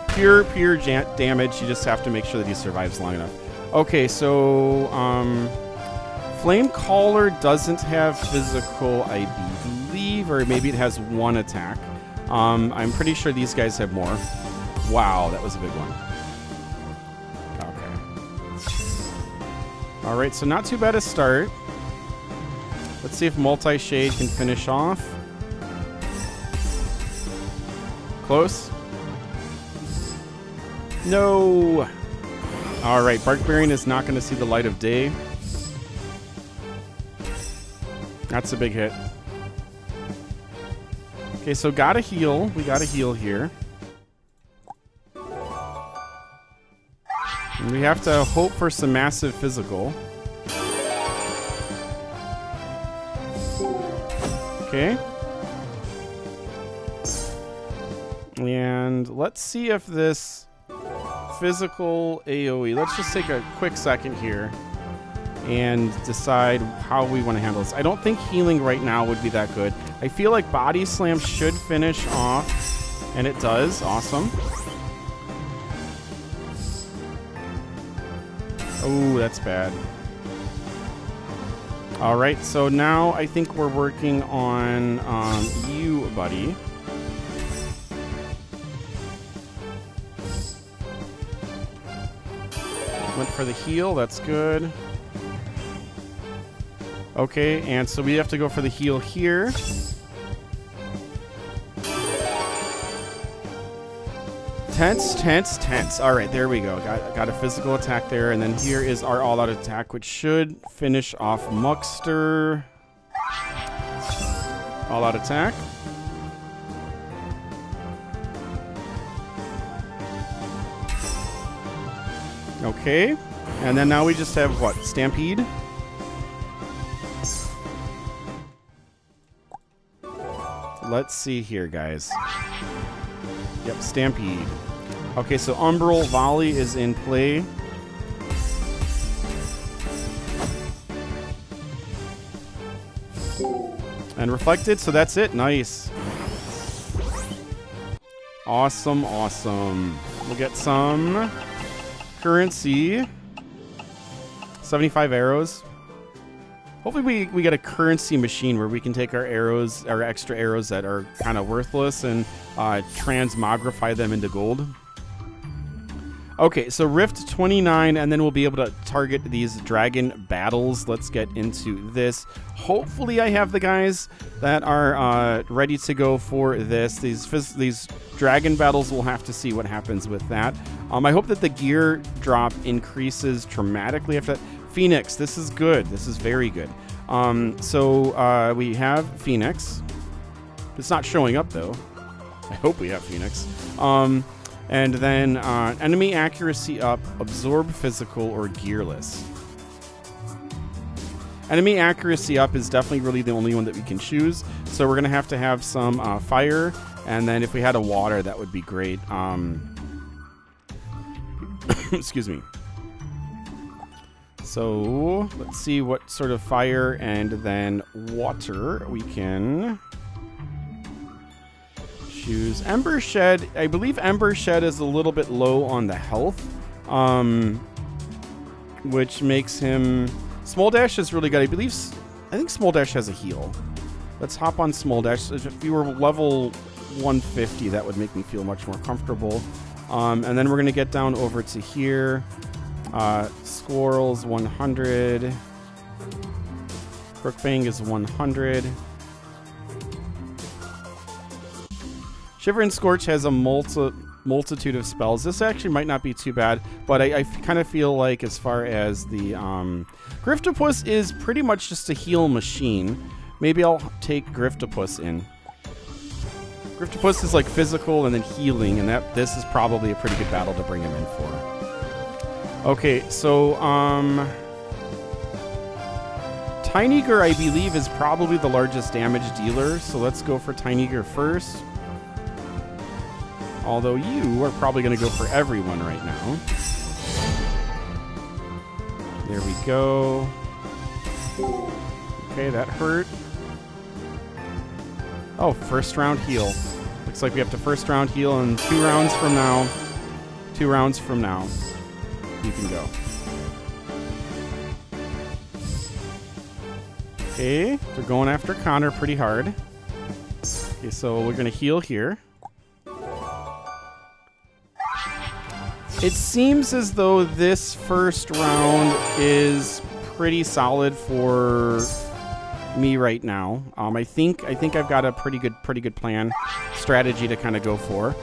pure damage. You just have to make sure that he survives long enough. Okay, so Flame Caller doesn't have physical, I believe, or maybe it has one attack. I'm pretty sure these guys have more. Wow, that was a big one. Okay. All right, so not too bad a start. Let's see if Multi-Shade can finish off. Close. No. All right, Barbarian is not going to see the light of day. That's a big hit. Okay, so got a heal. We got a heal here. And we have to hope for some massive physical. Okay. And let's see if this physical AoE... Let's just take a quick second here and decide how we want to handle this. I don't think healing right now would be that good. I feel like Body Slam should finish off, and it does. Awesome. Oh, that's bad. All right, so now I think we're working on you, buddy. Went for the heal. That's good. Okay, and so we have to go for the heal here. Tense, tense, tense. All right, there we go. Got a physical attack there, and then here is our all-out attack, which should finish off Muckster. All-out attack. Okay, and then now we just have what? Stampede. Let's see here, guys. Yep, Stampede. Okay, so Umbral Volley is in play. And Reflected, so that's it. Nice. Awesome, awesome. We'll get some currency. 75 arrows. Hopefully we get a currency machine where we can take our arrows, our extra arrows that are kind of worthless, and transmogrify them into gold. Okay, so Rift 29, and then we'll be able to target these dragon battles. Let's get into this. Hopefully I have the guys that are ready to go for this. These dragon battles, we'll have to see what happens with that. I hope that the gear drop increases dramatically after that. Phoenix, this is good. This is very good. So we have Phoenix. It's not showing up, though. I hope we have Phoenix. And then enemy accuracy up, absorb physical, or gearless. Enemy accuracy up is definitely really the only one that we can choose. So we're going to have some fire. And then if we had a water, that would be great. Excuse me. So let's see what sort of fire and then water we can choose. Ember Shed. I believe Ember Shed is a little bit low on the health, which makes him... Small Dash is really good. I think Small Dash has a heal. Let's hop on Small Dash. If you were level 150, that would make me feel much more comfortable. And then we're going to get down over to here. Squirrels 100. Crookfang is 100. Shiver and Scorch has a multitude of spells. This actually might not be too bad, but I kind of feel like as far as the Griftopus is pretty much just a heal machine. Maybe I'll take Griftopus in. Griftopus is like physical and then healing, and this is probably a pretty good battle to bring him in for. Okay, so Tinyger, I believe, is probably the largest damage dealer, so let's go for Tinyger first. Although you are probably going to go for everyone right now. There we go. Okay, that hurt. Oh, first round heal. Looks like we have to first round heal, and 2 rounds from now. 2 rounds from now. You can go. Okay, they're going after Connor pretty hard. Okay, so we're going to heal here. It seems as though this first round is pretty solid for me right now. I think I've got a pretty good plan, strategy to kind of go for.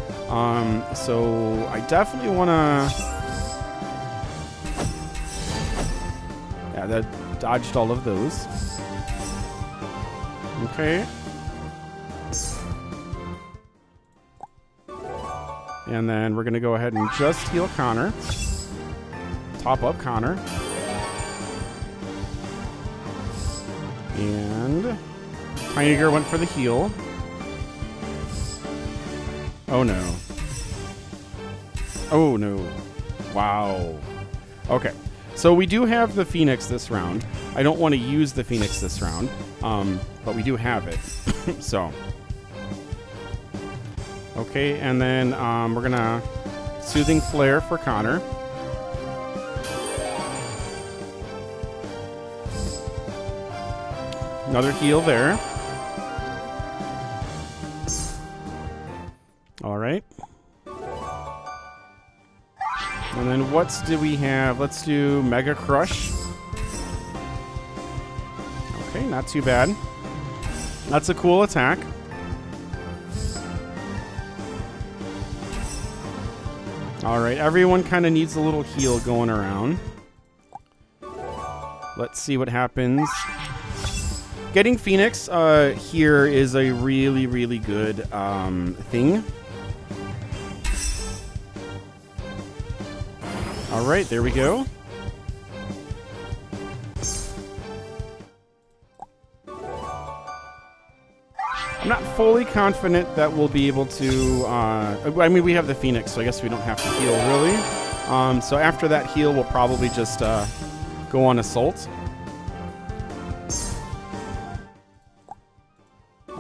So I definitely want to. Yeah, that dodged all of those. Okay. And then we're going to go ahead and just heal Connor. Top up Connor. And Tinyger went for the heal. Oh no. Oh no. Wow. Okay. So we do have the Phoenix this round. I don't want to use the Phoenix this round, but we do have it. So, okay, and then we're gonna Soothing Flare for Connor. Another heal there. All right. And then what do we have? Let's do Mega Crush. Okay, not too bad. That's a cool attack. All right, everyone kind of needs a little heal going around. Let's see what happens. Getting Phoenix here is a really, really good thing. All right, there we go. I'm not fully confident that we'll be able to... I mean, we have the Phoenix, so I guess we don't have to heal, really. So after that heal, we'll probably just go on Assault.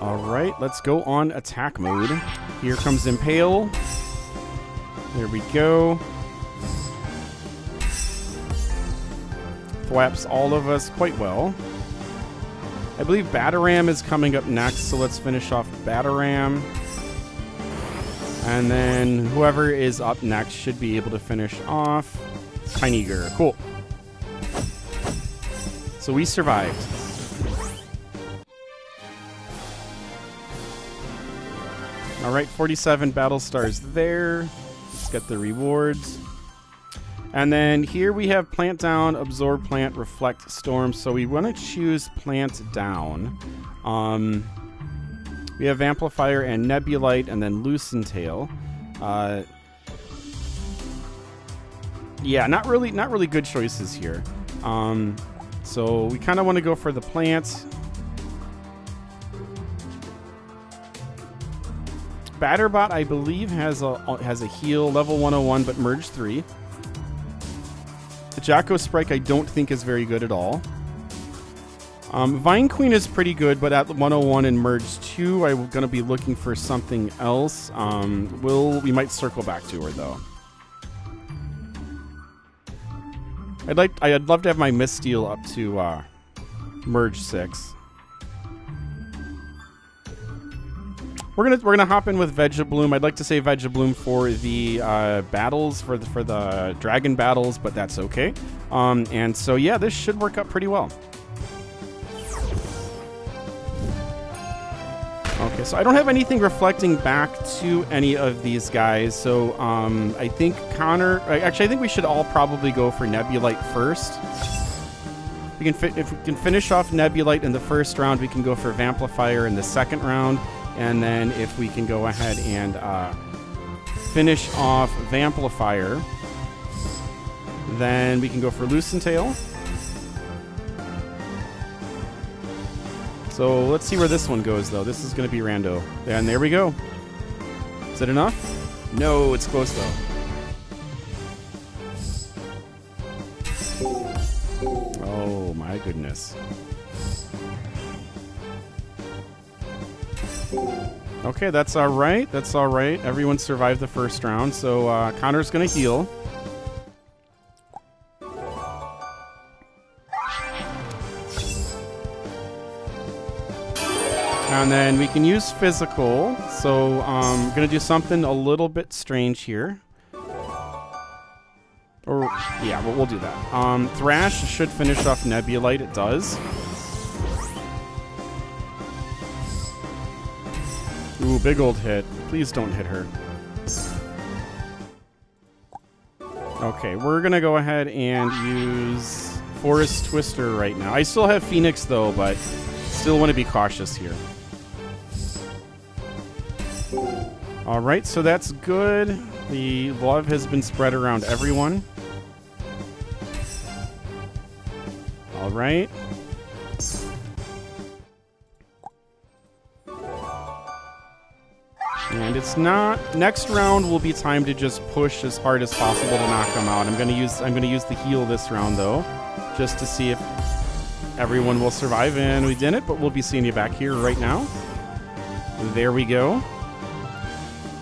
All right, let's go on attack mode. Here comes Impale. There we go. Thwaps all of us quite well. I believe Bataram is coming up next, so let's finish off Bataram. And then whoever is up next should be able to finish off Pinegar. Cool. So we survived. All right, 47 battle stars there. Let's get the rewards. And then here we have plant down, absorb plant, reflect storm. So we want to choose plant down. We have amplifier and nebulite, and then loosen tail. Yeah, not really good choices here. So we kind of want to go for the plants. Batterbot, I believe, has a heal level 101, but merge 3. The Jacko Sprite I don't think is very good at all. Vine Queen is pretty good, but at 101 and merge 2, I'm going to be looking for something else. We might circle back to her though. I'd love to have my Missteel up to merge 6. We're gonna hop in with Vegebloom. I'd like to say Vegebloom for the battles, for the dragon battles, but that's okay. And so yeah, this should work out pretty well. Okay, so I don't have anything reflecting back to any of these guys. So I think Connor. Actually, I think we should all probably go for Nebulite first. If we can finish off Nebulite in the first round, we can go for Vamplifier in the second round. And then if we can go ahead and finish off Vamplifier, then we can go for Loosen Tail. So let's see where this one goes, though. This is going to be rando. And there we go. Is it enough? No, it's close, though. Oh, my goodness. Okay, that's all right. That's all right. Everyone survived the first round, so Connor's going to heal. And then we can use physical. So I'm going to do something a little bit strange here. Or, yeah, we'll do that. Thrash should finish off Nebulite. It does. Ooh, big old hit. Please don't hit her. Okay, we're going to go ahead and use Forest Twister right now. I still have Phoenix, though, but still want to be cautious here. All right, so that's good. The love has been spread around everyone. All right. And it's not. Next round will be time to just push as hard as possible to knock them out. I'm gonna use the heal this round though, just to see if everyone will survive. And we didn't, but we'll be seeing you back here right now. There we go.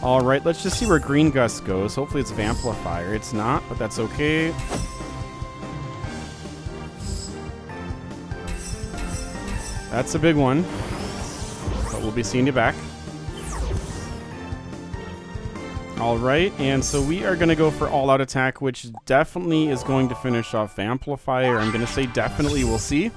All right, let's just see where Green Gust goes. Hopefully it's Vamplifier. It's not, but that's okay. That's a big one, but we'll be seeing you back. All right, and so we are going to go for all-out attack, which definitely is going to finish off Amplifier. I'm going to say definitely. We'll see.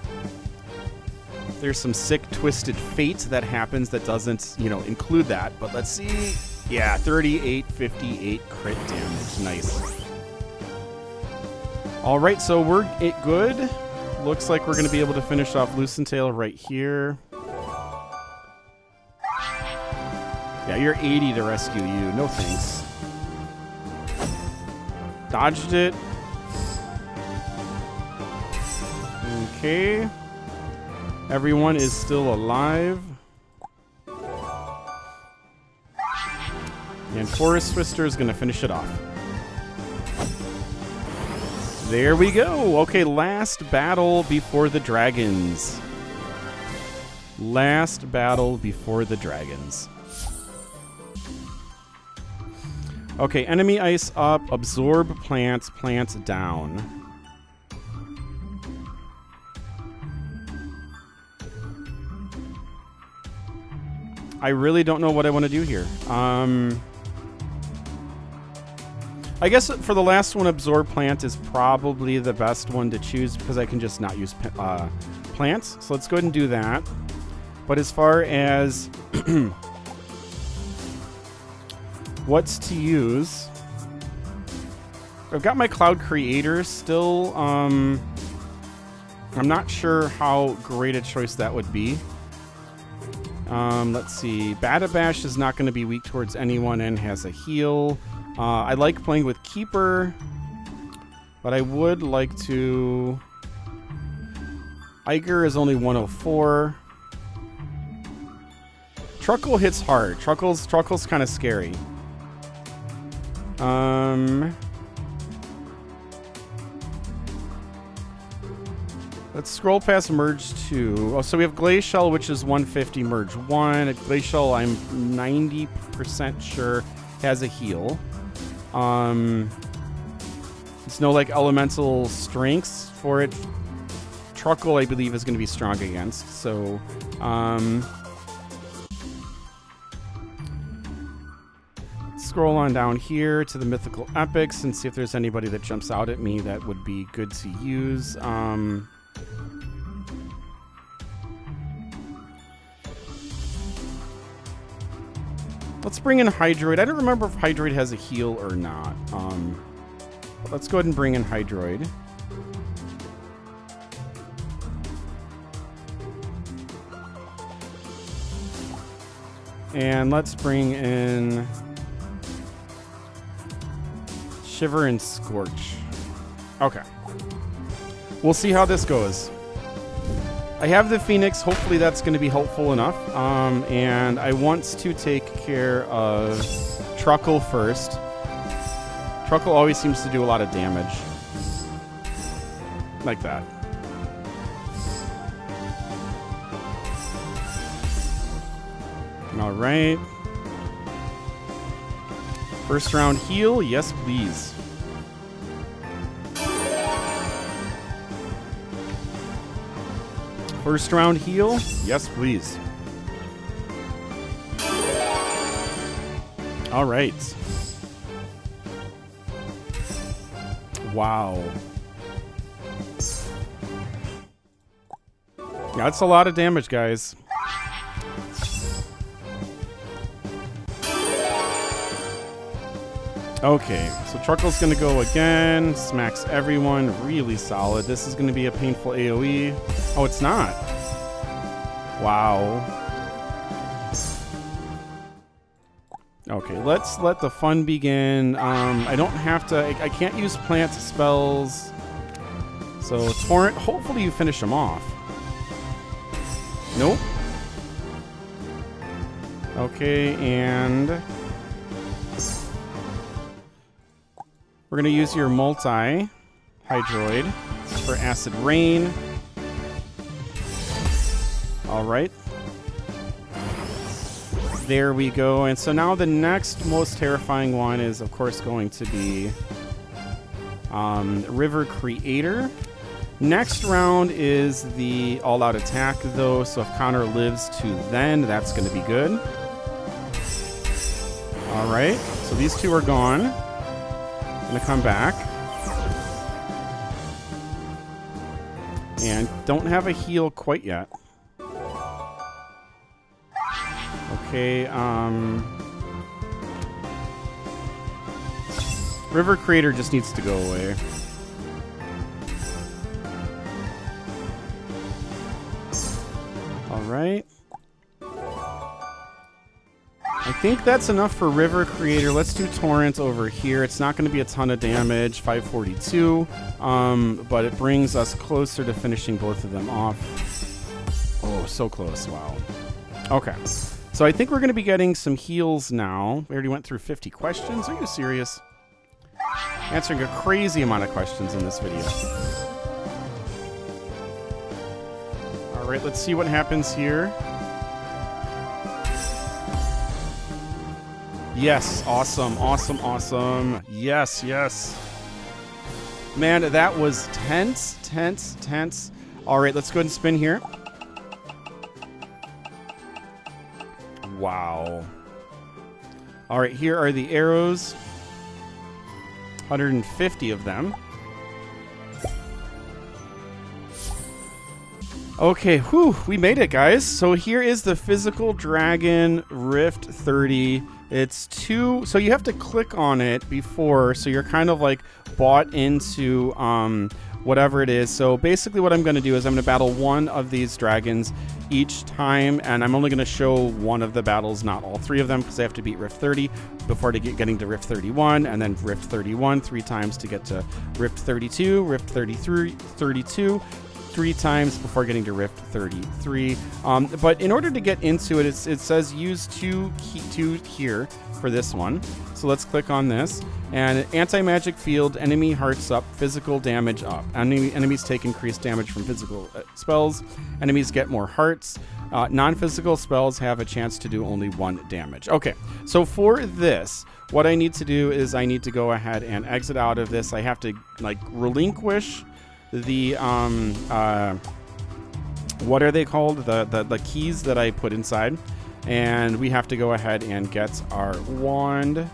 There's some sick, twisted fate that happens that doesn't, include that. But let's see. Yeah, 3858 crit damage. Nice. All right, so we're good. Looks like we're going to be able to finish off Loosen Tail right here. Yeah, you're 80 to rescue you. No thanks. Dodged it. Okay. Everyone is still alive. And Forest Twister is going to finish it off. There we go. Okay, last battle before the dragons. Last battle before the dragons. Okay, enemy ice up, absorb plants, plants down. I really don't know what I want to do here. I guess for the last one, Absorb Plant is probably the best one to choose because I can just not use plants. So let's go ahead and do that. But as far as what's to use, I've got my Cloud Creator still. I'm not sure how great a choice that would be. Let's see. Batabash is not going to be weak towards anyone and has a heal. I like playing with Keeper, but I would like to... Iger is only 104. Truckle hits hard. Truckle's kind of scary. Let's scroll past Merge 2. Oh, so we have Glacial, which is 150, Merge 1. Glacial, I'm 90% sure, has a heal. There's no, like, elemental strengths for it. Truckle, I believe, is going to be strong against. So, scroll on down here to the Mythical Epics and see if there's anybody that jumps out at me that would be good to use. Let's bring in Hydroid. I don't remember if Hydroid has a heal or not. But let's go ahead and bring in Hydroid. And let's bring in Shiver and Scorch. Okay. We'll see how this goes. I have the Phoenix. Hopefully that's going to be helpful enough. And I want to take care of Truckle first. Truckle always seems to do a lot of damage. Like that. All right. First round heal. Yes, please. First round heal. Yes, please. All right. Wow. That's a lot of damage, guys. Okay, so Truckle's going to go again. Smacks everyone. Really solid. This is going to be a painful AoE. Oh, it's not. Wow. Okay, let's let the fun begin. I don't have to... I can't use plant spells. So, Torrent, hopefully you finish them off. Nope. Okay, and... we're going to use your multi-Hydroid for Acid Rain. All right. There we go. And so now the next most terrifying one is, of course, going to be River Creator. Next round is the all-out attack, though. So if Connor lives to then, that's going to be good. All right. So these two are gone. Gonna come back. And don't have a heal quite yet. Okay, River Creator just needs to go away. Alright. I think that's enough for River Creator. Let's do Torrent over here. It's not going to be a ton of damage, 542, but it brings us closer to finishing both of them off. Oh, so close. Wow. Okay. So I think we're going to be getting some heals now. We already went through 50 questions. Are you serious? Answering a crazy amount of questions in this video. All right, let's see what happens here. Yes, awesome, awesome, awesome. Yes, yes. Man, that was tense, tense, tense. All right, let's go ahead and spin here. Wow. wow. All right, here are the arrows. 150 of them. Okay, whew, we made it, guys. So here is the physical dragon Rift 30. It's 2, so you have to click on it before, so you're kind of like bought into whatever it is. So basically what I'm going to do is I'm going to battle one of these dragons each time, and I'm only going to show one of the battles, not all 3 of them, because I have to beat Rift 30 before getting to Rift 31, and then Rift 31 3 times to get to Rift 32, Rift 33, 32, 3 times before getting to Rift 33. But in order to get into it, it says use 2 here for this one. So let's click on this. And anti-magic field, enemy hearts up, physical damage up. Enemies take increased damage from physical spells. Enemies get more hearts. Non-physical spells have a chance to do only 1 damage. Okay, so for this, what I need to do is I need to go ahead and exit out of this. I have to like relinquish the what are they called, the keys that I put inside, and we have to go ahead and get our wand,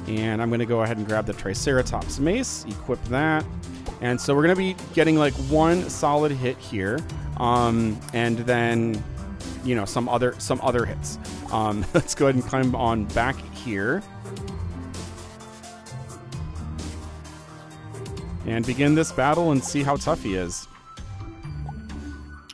and I'm going to go ahead and grab the Triceratops mace, equip that, and so we're going to be getting like 1 solid hit here, and then some other hits. Let's go ahead and climb on back here and begin this battle and see how tough he is.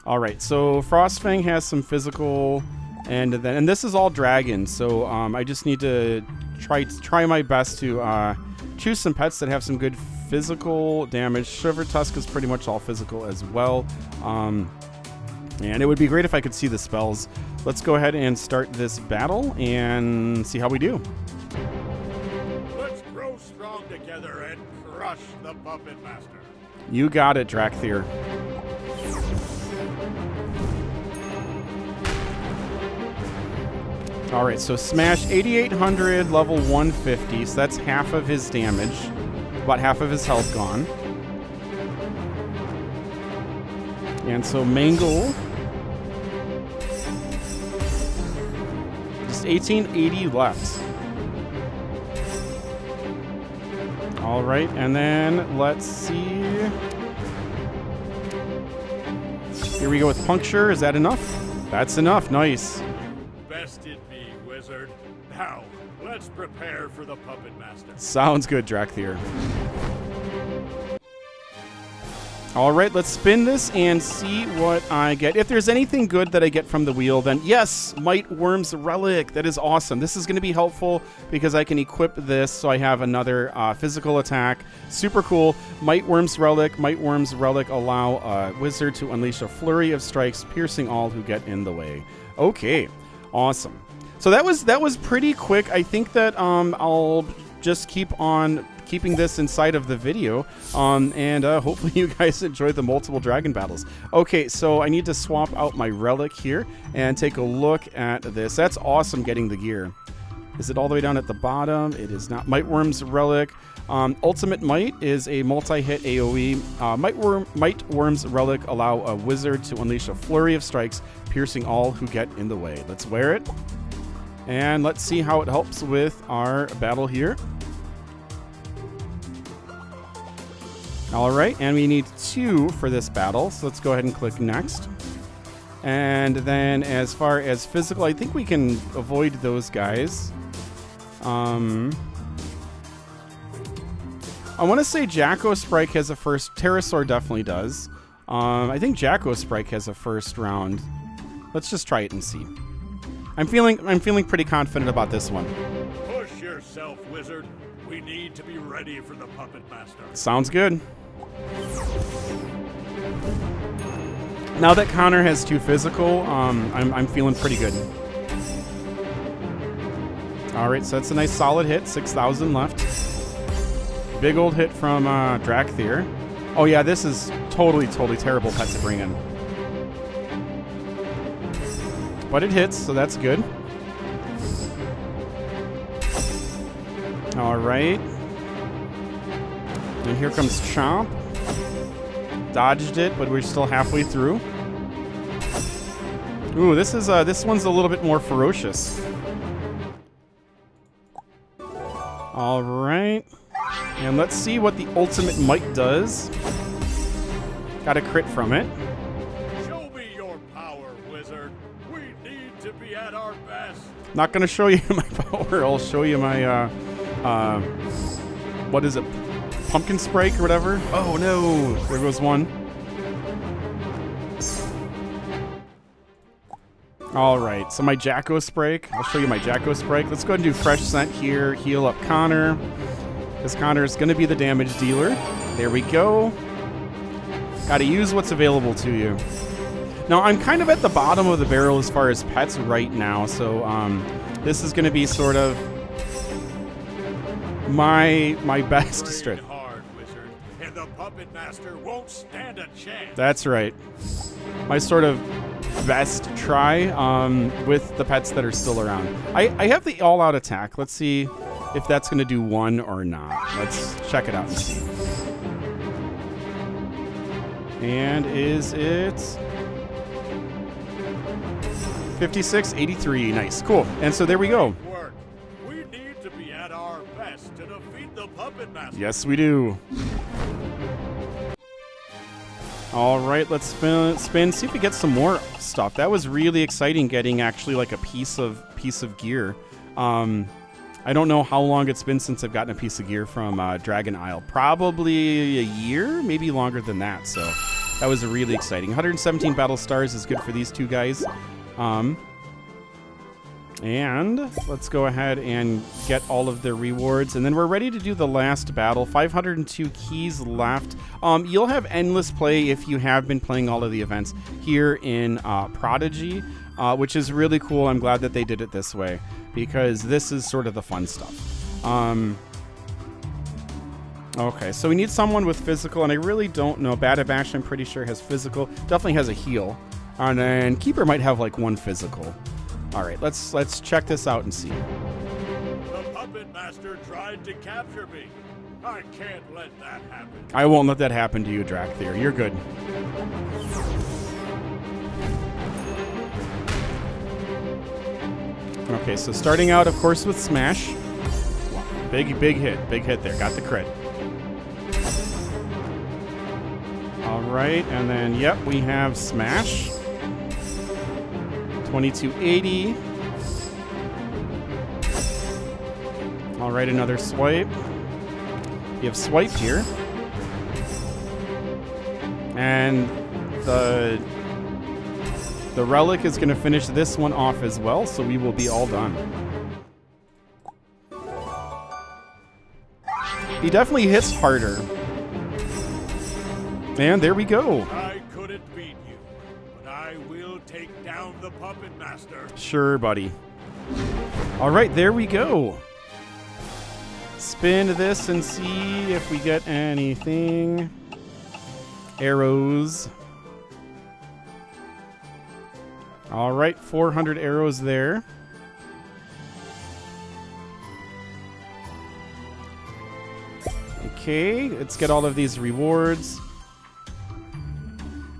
All right, so Frostfang has some physical, and this is all dragons. So I just need to try my best to choose some pets that have some good physical damage. Shiver Tusk is pretty much all physical as well, and it would be great if I could see the spells. Let's go ahead and start this battle and see how we do. Let's grow strong together and crush the Puppet Master. You got it, Drakthir. All right, so smash 8,800, level 150. So that's half of his damage, about half of his health gone. And so Mangle, just 1880 left. All right, and then let's see. Here we go with Puncture. Is that enough? That's enough. Nice. Bested me, wizard. Now, let's prepare for the Puppet Master. Sounds good, Drakthir. All right, let's spin this and see what I get. If there's anything good that I get from the wheel, then yes, Might Worm's Relic. That is awesome. This is going to be helpful because I can equip this so I have another physical attack. Super cool. Might Worm's Relic. Might Worm's Relic allow a wizard to unleash a flurry of strikes, piercing all who get in the way. Okay, awesome. So that was pretty quick. I think that I'll just keep on keeping this inside of the video, and hopefully you guys enjoyed the multiple dragon battles. Okay, so I need to swap out my relic here and take a look at this. That's awesome, getting the gear. Is it all the way down at the bottom? It is not. Might Worm's Relic. Ultimate Might is a multi-hit AoE. Might Worm's Relic allow a wizard to unleash a flurry of strikes, piercing all who get in the way. Let's wear it, and let's see how it helps with our battle here. All right, and we need 2 for this battle, so let's go ahead and click next. And then as far as physical, I think we can avoid those guys. I want to say Jacko Sprite has a first. Pterosaur definitely does. I think Jacko Sprite has a first round. Let's just try it and see. I'm feeling pretty confident about this one. Push yourself, wizard. We need to be ready for the Puppet Master. Sounds good. Now that Connor has 2 physical, I'm feeling pretty good. All right, so that's a nice solid hit. 6,000 left. Big old hit from Drakthir. Oh yeah, this is totally terrible pet to bring in. But it hits, so that's good. All right. And here comes Chomp. Dodged it, but we're still halfway through. Ooh, this one's a little bit more ferocious. All right. And let's see what the ultimate might does. Got a crit from it. Show me your power, wizard. We need to be at our best. Not gonna show you my power. I'll show you my what is it? Pumpkin Sprite or whatever? Oh no! There goes one. Alright, so my Jacko Sprite. I'll show you my Jacko Sprite. Let's go ahead and do Fresh Scent here. Heal up Connor. Because Connor's going to be the damage dealer. There we go. Got to use what's available to you. Now, I'm kind of at the bottom of the barrel as far as pets right now. So this is going to be sort of my best strat. Hard, wizard, and the puppet master won't stand a chance. That's right. My sort of best try with the pets that are still around. I have the all-out attack. Let's see if that's going to do one or not. Let's check it out and see. And is it 56, 83? Nice, cool. And so there we go. We need to be at our best to defeat the puppet master. Yes, we do. All right, let's spin, see if we get some more stuff. That was really exciting getting actually like a piece of gear. I don't know how long it's been since I've gotten a piece of gear from Dragon Isle. Probably a year, maybe longer than that. So that was really exciting. 117 battle stars is good for these two guys. And let's go ahead and get all of the rewards. And then we're ready to do the last battle. 502 keys left. You'll have endless play if you have been playing all of the events here in Prodigy, which is really cool. I'm glad that they did it this way because this is sort of the fun stuff. Okay, so we need someone with physical, and I really don't know. Badabash, I'm pretty sure, has physical. Definitely has a heal. And then Keeper might have like one physical. All right, let's check this out and see. The puppet master tried to capture me. I can't let that happen. I won't let that happen to you, Drakthir. You're good. Okay, so starting out, of course, with Smash. Big hit there. Got the crit. All right, and then, yep, we have Smash. 2280. All right, another swipe. You have Swipe here. And the relic is going to finish this one off as well, so we will be all done. He definitely hits harder. And there we go. I couldn't beat you, but I will take down the puppet master. Sure, buddy. All right, there we go. Spin this and see if we get anything. Arrows. All right, 400 arrows there. Okay, let's get all of these rewards.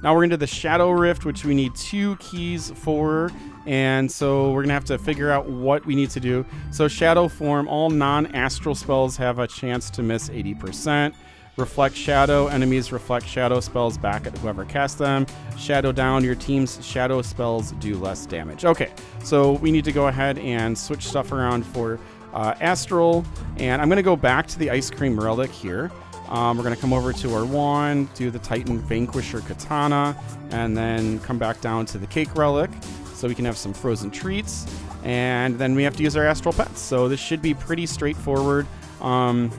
Now we're into the Shadow Rift, which we need 2 keys for. And so we're going to have to figure out what we need to do. So Shadow Form, all non-astral spells have a chance to miss 80%. Reflect Shadow, enemies reflect Shadow spells back at whoever casts them. Shadow down, your team's Shadow spells do less damage. Okay, so we need to go ahead and switch stuff around for Astral. And I'm going to go back to the Ice Cream Relic here. We're going to come over to our wand, do the Titan Vanquisher Katana, and then come back down to the Cake Relic so we can have some frozen treats. And then we have to use our Astral Pets. So this should be pretty straightforward. And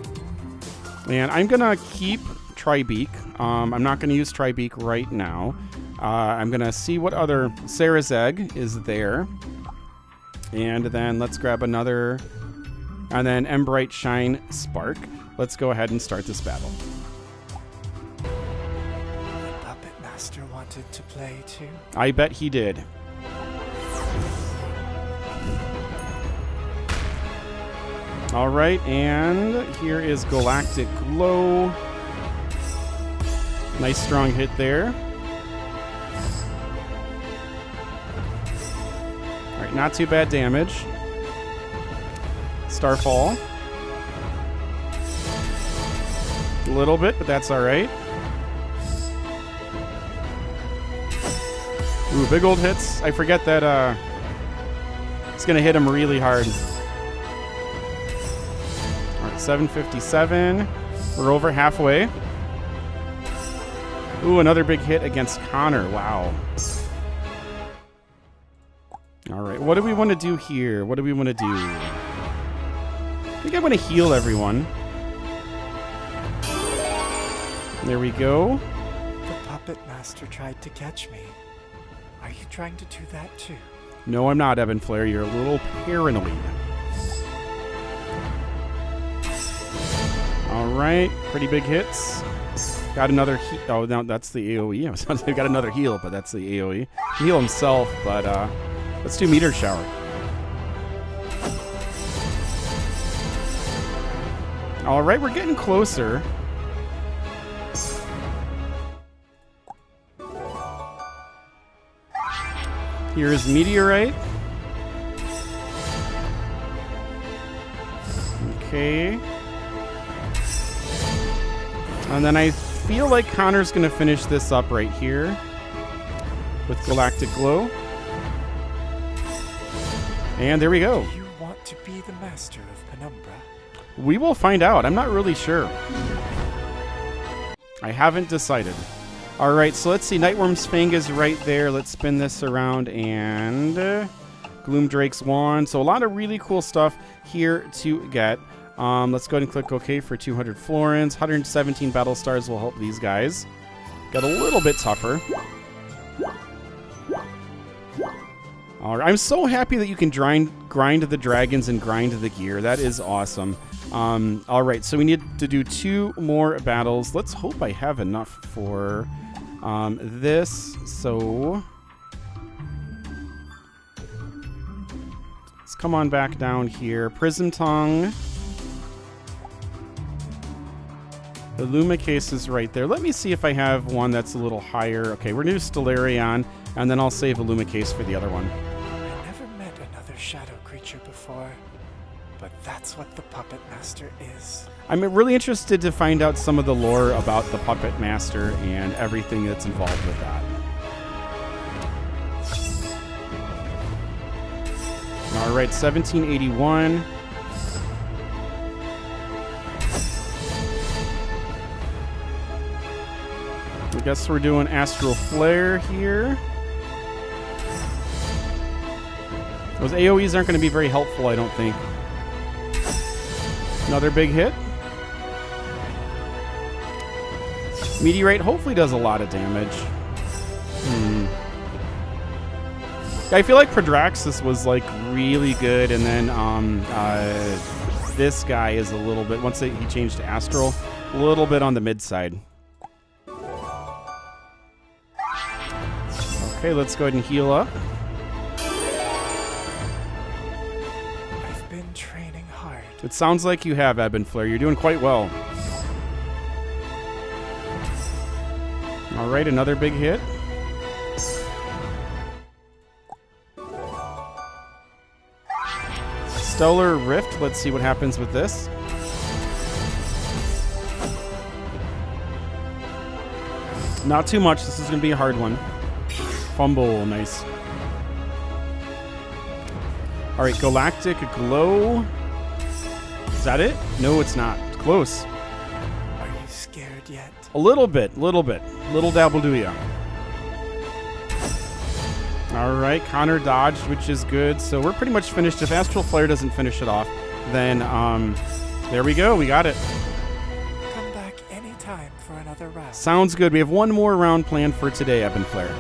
I'm going to keep Tribeak. I'm not going to use Tribeak right now. I'm going to see what other... Sarah's Egg is there. And then let's grab another... And then Embright Shine Spark. Let's go ahead and start this battle. The Puppet Master wanted to play too. I bet he did. All right, and here is Galactic Glow. Nice strong hit there. not too bad damage. Starfall. A little bit, but that's all right. Ooh, big old hits. I forget that it's going to hit him really hard. All right, 757. We're over halfway. Ooh, another big hit against Connor. Wow. All right, what do we want to do here? What do we want to do? I think I want to heal everyone. There we go. The puppet master tried to catch me. Are you trying to do that too? No, I'm not, Evan Flair. You're a little paranoid. All right, pretty big hits. Got another heal. Oh, no, that's the AoE. I was about to say got another heal, but that's the AoE. Heal himself, but let's do meteor shower. All right, we're getting closer. Here's meteorite. Okay. And then I feel like Connor's going to finish this up right here with Galactic Glow. And there we go. Do you want to be the master of Penumbra? We will find out. I'm not really sure. I haven't decided. All right, so let's see. Nightworm's Fang is right there. Let's spin this around and Gloomdrake's Wand. So a lot of really cool stuff here to get. Let's go ahead and click OK for 200 florins. 117 battle stars will help these guys get a little bit tougher. All right, I'm so happy that you can grind the dragons and grind the gear. That is awesome. All right, so we need to do 2 more battles. Let's hope I have enough for this. So let's come on back down here. Prism Tongue. The Luma case is right there. Let me see if I have one that's a little higher. Okay, we're going to do Stellarion, and then I'll save a Luma case for the other one. I never met another shadow creature before, but that's what the Puppet Master is. I'm really interested to find out some of the lore about the Puppet Master and everything that's involved with that. All right, 1781. I guess we're doing Astral Flare here. Those AoEs aren't going to be very helpful, I don't think. Another big hit. Meteorite hopefully does a lot of damage. I feel like Prodraxis was like really good, and then this guy is a little bit, once he changed to Astral, a little bit on the mid side. Okay, let's go ahead and heal up. I've been training hard. It sounds like you have, Ebb and Flare. You're doing quite well. All right, another big hit. Stellar Rift. Let's see what happens with this. Not too much. This is going to be a hard one. Fumble. Nice. All right, Galactic Glow. Is that it? No, it's not. It's close. Are you scared yet? A little bit. Little dabble do ya. All right, Connor dodged, which is good. So we're pretty much finished. If Astral Flare doesn't finish it off, then there we go. We got it. Come back anytime for another round. Sounds good. We have one more round planned for today, Ebb and Flare.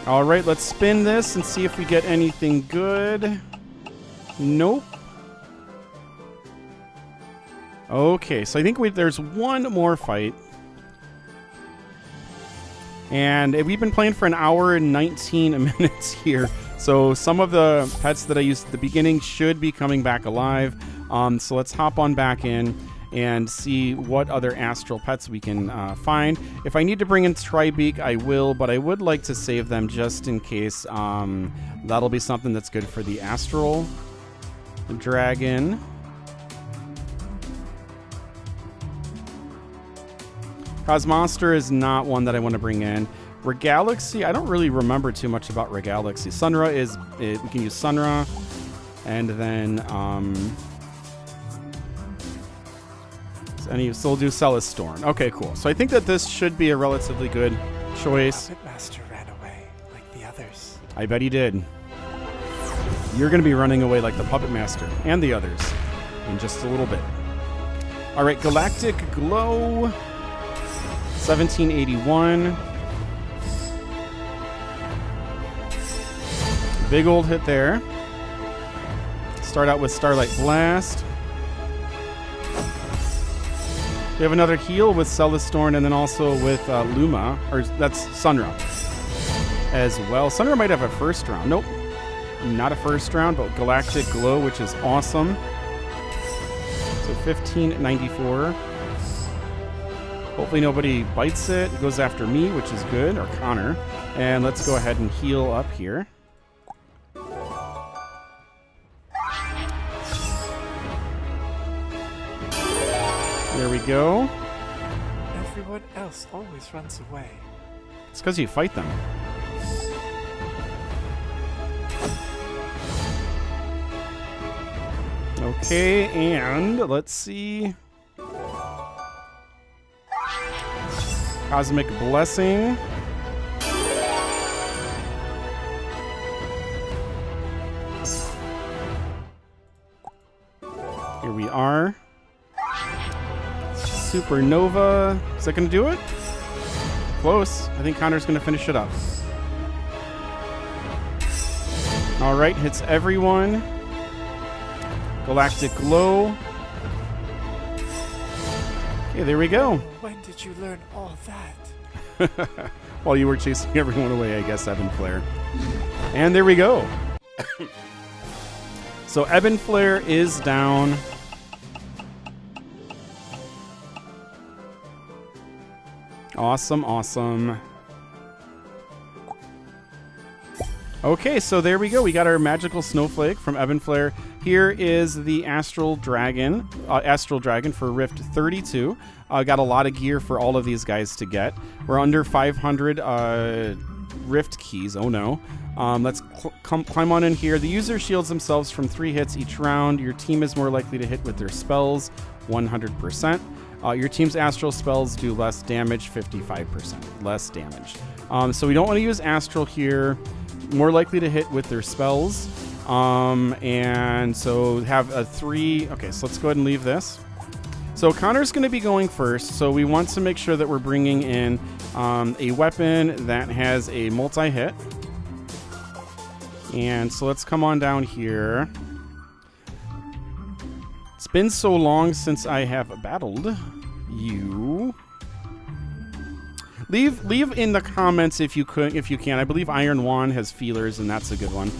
All right, let's spin this and see if we get anything good. Nope. Okay, so I think there's one more fight. And we've been playing for an hour and 19 minutes here. So some of the pets that I used at the beginning should be coming back alive. So let's hop on back in. and see what other astral pets we can find. If I need to bring in Tribeak, I will, but I would like to save them just in case. That'll be something that's good for the astral dragon. Cosmonster is not one that I want to bring in. Regalaxy, I don't really remember too much about Regalaxy. Sunra is, we can use Sunra, and then, so we'll do Celestorn. Okay, cool. So I think that this should be a relatively good choice. Puppet Master ran away like the others. I bet he did. You're going to be running away like the Puppet Master and the others in just a little bit. All right, Galactic Glow, 1781. Big old hit there. Start out with Starlight Blast. We have another heal with Celestorn, and then also with Luma, or that's Sunra as well. Sunra might have a first round. Nope, not a first round, but Galactic Glow, which is awesome. So 1594. Hopefully nobody bites it. It goes after me, which is good, or Connor. And let's go ahead and heal up here. There we go. Everyone else always runs away. It's because you fight them. Okay, and let's see. Cosmic Blessing. Here we are. Supernova. Is that going to do it? Close. I think Connor's going to finish it up. All right, hits everyone. Galactic Glow. Okay, there we go. When did you learn all that? While you were chasing everyone away, I guess, Ebon Flare. And there we go. So Ebon Flare is down. Awesome, awesome. Okay, so there we go. We got our magical snowflake from Ebon Flare. Here is the Astral Dragon for Rift 32. Got a lot of gear for all of these guys to get. We're under 500 Rift keys. Oh no. Let's climb on in here. The user shields themselves from 3 hits each round. Your team is more likely to hit with their spells, 100%. Your team's astral spells do less damage, 55% less damage. So we don't want to use astral here. More likely to hit with their spells. And so have a 3. Okay, so let's go ahead and leave this. So Connor's going to be going first. So we want to make sure that we're bringing in a weapon that has a multi-hit. And so let's come on down here. It's been so long since I have battled you. Leave in the comments if you can. I believe Iron Wand has feelers, and that's a good one.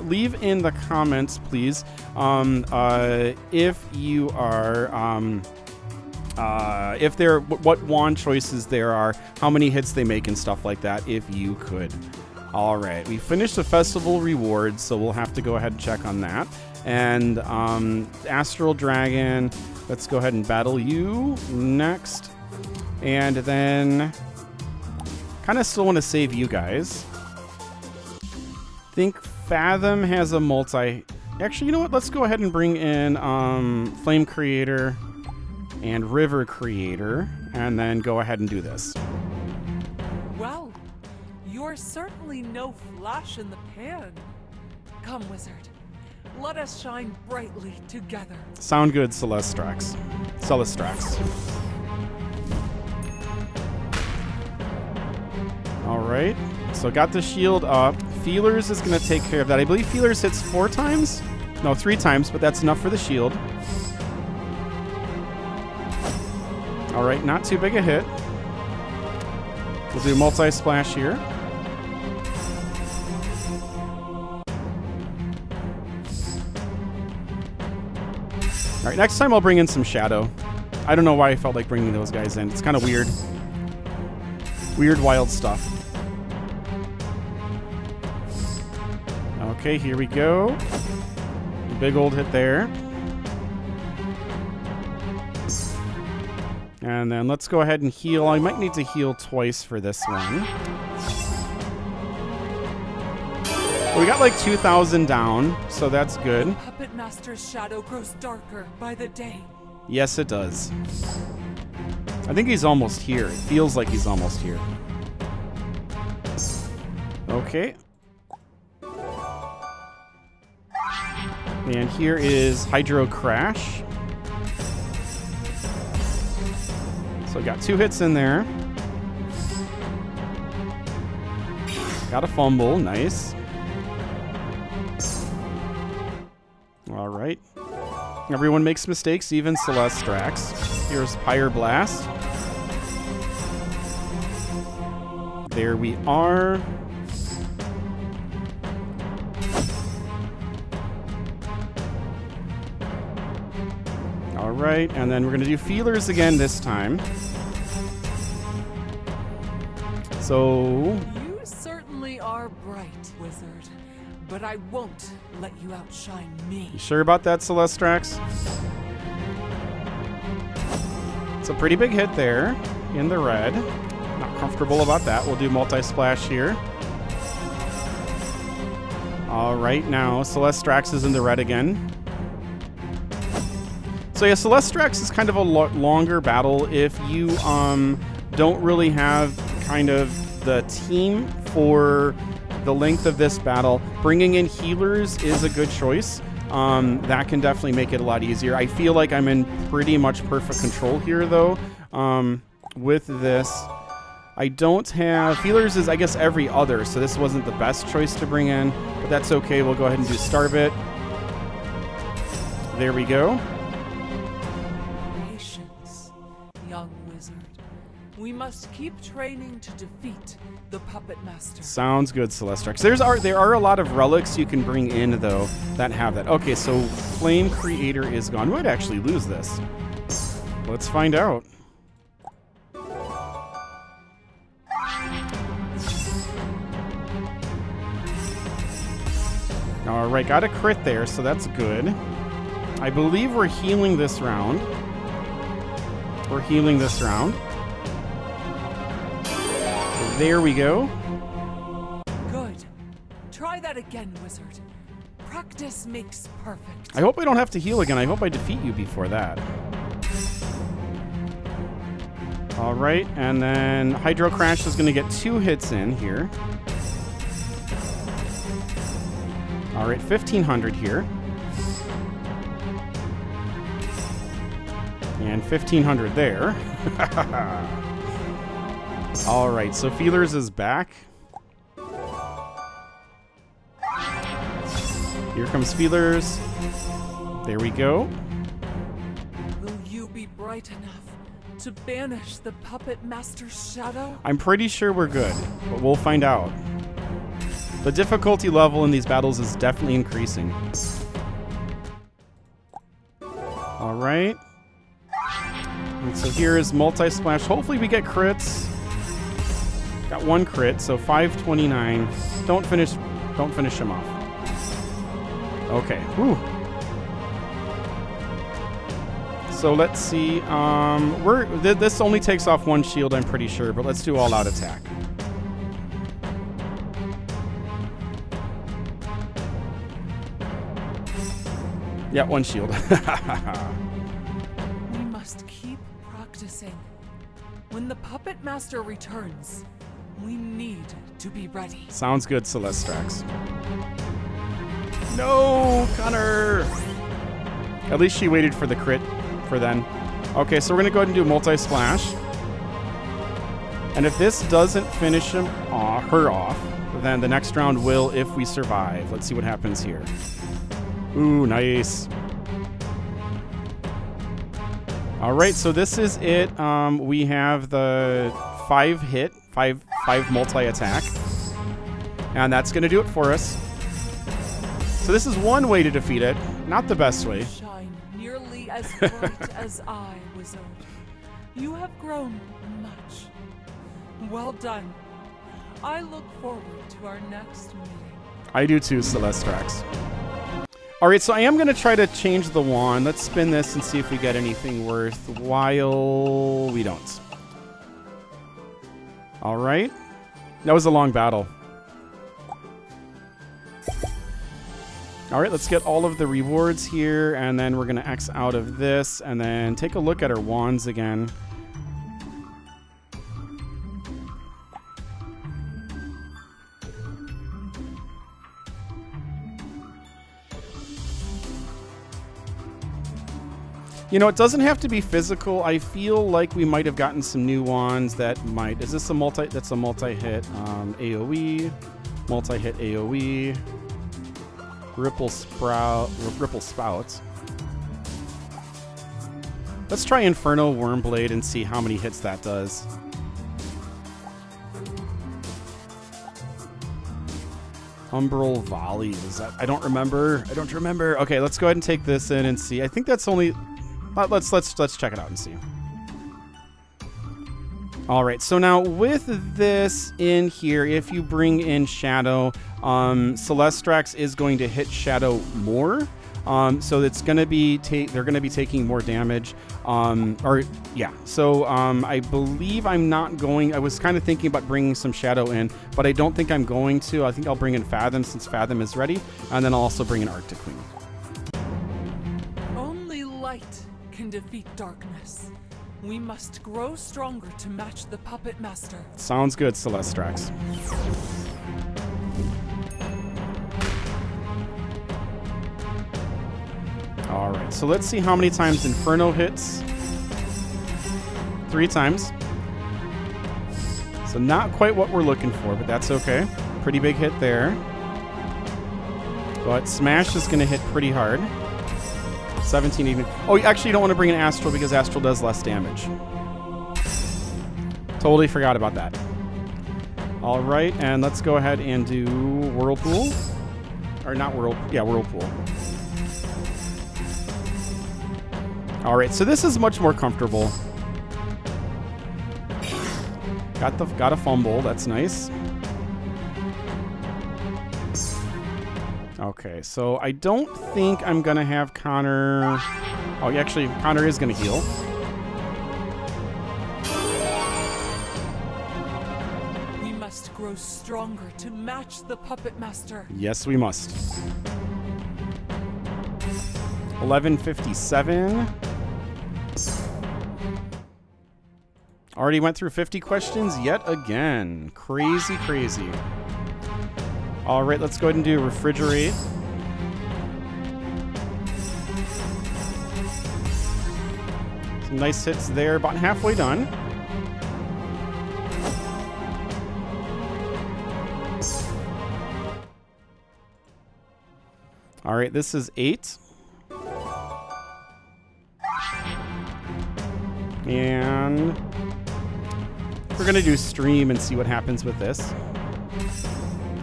Leave in the comments, please, if you are if there what wand choices there are, how many hits they make, and stuff like that. If you could. All right, we finished the festival rewards, so we'll have to go ahead and check on that. And Astral Dragon, let's go ahead and battle you next. And then kind of still want to save you guys. Think Fathom has a multi. Actually, you know what? Let's go ahead and bring in Flame Creator and River Creator, and then go ahead and do this. Well, you're certainly no flash in the pan. Come, wizard. Let us shine brightly together. Sound good, Celestrax. All right. So got the shield up. Feelers is going to take care of that. I believe Feelers hits 4 times? No, 3 times, but that's enough for the shield. All right, not too big a hit. We'll do multi-splash here. All right, next time I'll bring in some Shadow. I don't know why I felt like bringing those guys in. It's kind of weird. Weird, wild stuff. Okay, here we go. Big old hit there. And then let's go ahead and heal. I might need to heal twice for this one. We got like 2,000 down, so that's good. Puppet Master's shadow grows darker by the day. Yes, it does. I think he's almost here. It feels like he's almost here. Okay. And here is Hydro Crash. So got 2 hits in there. Got a fumble, nice. All right. Everyone makes mistakes, even Celestrax. Here's Pyre Blast. There we are. All right, and then we're going to do feelers again this time. So... You certainly are bright, wizard. But I won't let you outshine me. You sure about that, Celestrax? It's a pretty big hit there in the red. Not comfortable about that. We'll do multi-splash here. All right, now Celestrax is in the red again. So yeah, Celestrax is kind of a longer battle if you don't really have kind of the team for the length of this battle. Bringing in healers is a good choice. That can definitely make it a lot easier. I feel like I'm in pretty much perfect control here, though, with this. I don't have... Feelers is, I guess, every other, so this wasn't the best choice to bring in, but that's okay. We'll go ahead and do Starbit. There we go. Patience, young wizard. We must keep training to defeat the Puppet Master. Sounds good, Celestrax. There are a lot of relics you can bring in, though, that have that. Okay, so Flame Creator is gone. We might actually lose this. Let's find out. All right, got a crit there, so that's good. I believe we're healing this round. We're healing this round. So there we go. Good. Try that again, wizard. Practice makes perfect. I hope I don't have to heal again. I hope I defeat you before that. All right, and then Hydro Crash is going to get 2 hits in here. All right, 1,500 here. And 1,500 there. All right, so Feelers is back. Here comes Feelers. There we go. Will you be bright enough to banish the Puppet Master's shadow? I'm pretty sure we're good, but we'll find out. The difficulty level in these battles is definitely increasing. All right. And so here is multi-splash. Hopefully we get crits. Got 1 crit, so 529. Don't finish him off. Okay. Whew. So let's see. This only takes off 1 shield, I'm pretty sure, but let's do all-out attack. Yeah, 1 shield. We must keep practicing. When the Puppet Master returns, we need to be ready. Sounds good, Celestrax. No, Connor! At least she waited for the crit for then. Okay, so we're going to go ahead and do multi-splash. And if this doesn't finish her off, then the next round will if we survive. Let's see what happens here. Ooh, nice. All right, so this is it. We have the 5 multi-attack. And that's going to do it for us. So this is one way to defeat it. Not the best way. Shine nearly as bright as I, wizard. You have grown much. Well done. I look forward to our next meeting. I do too, Celestrax. All right, so I am going to try to change the wand. Let's spin this and see if we get anything worthwhile. We don't. All right. That was a long battle. All right, let's get all of the rewards here, and then we're going to X out of this, and then take a look at our wands again. You know, it doesn't have to be physical. I feel like we might have gotten some new wands that might... Is this a multi... That's a multi-hit AoE. Multi-hit AoE. Ripple Spout. Let's try Inferno Wormblade and see how many hits that does. Umbral Volley. Is that... I don't remember. Okay, let's go ahead and take this in and see. I think that's only... Let's check it out and see. All right, so now with this in here, if you bring in Shadow, Celestrax is going to hit Shadow more. So it's going to be they're going to be taking more damage. So I believe I'm not going. I was kind of thinking about bringing some Shadow in, but I don't think I'm going to. I think I'll bring in Fathom since Fathom is ready, and then I'll also bring in Arctic Queen. Only light can defeat darkness. We must grow stronger to match the Puppet Master. Sounds good, Celestrax. All right, so let's see how many times Inferno hits. 3 times. So not quite what we're looking for, but that's okay. Pretty big hit there. But Smash is going to hit pretty hard. 17 even. Oh, actually, you don't want to bring in Astral because Astral does less damage. Totally forgot about that. All right, and let's go ahead and do Whirlpool. Or not Whirlpool. Yeah, Whirlpool. All right, so this is much more comfortable. Got a fumble. That's nice. Okay, so I don't think I'm going to have Connor... Oh, actually, Connor is going to heal. We must grow stronger to match the Puppet Master. Yes, we must. 1157. Already went through 50 questions yet again. Crazy, crazy. All right, let's go ahead and do Refrigerate. Some nice hits there, about halfway done. All right, this is 8. And we're going to do Stream and see what happens with this.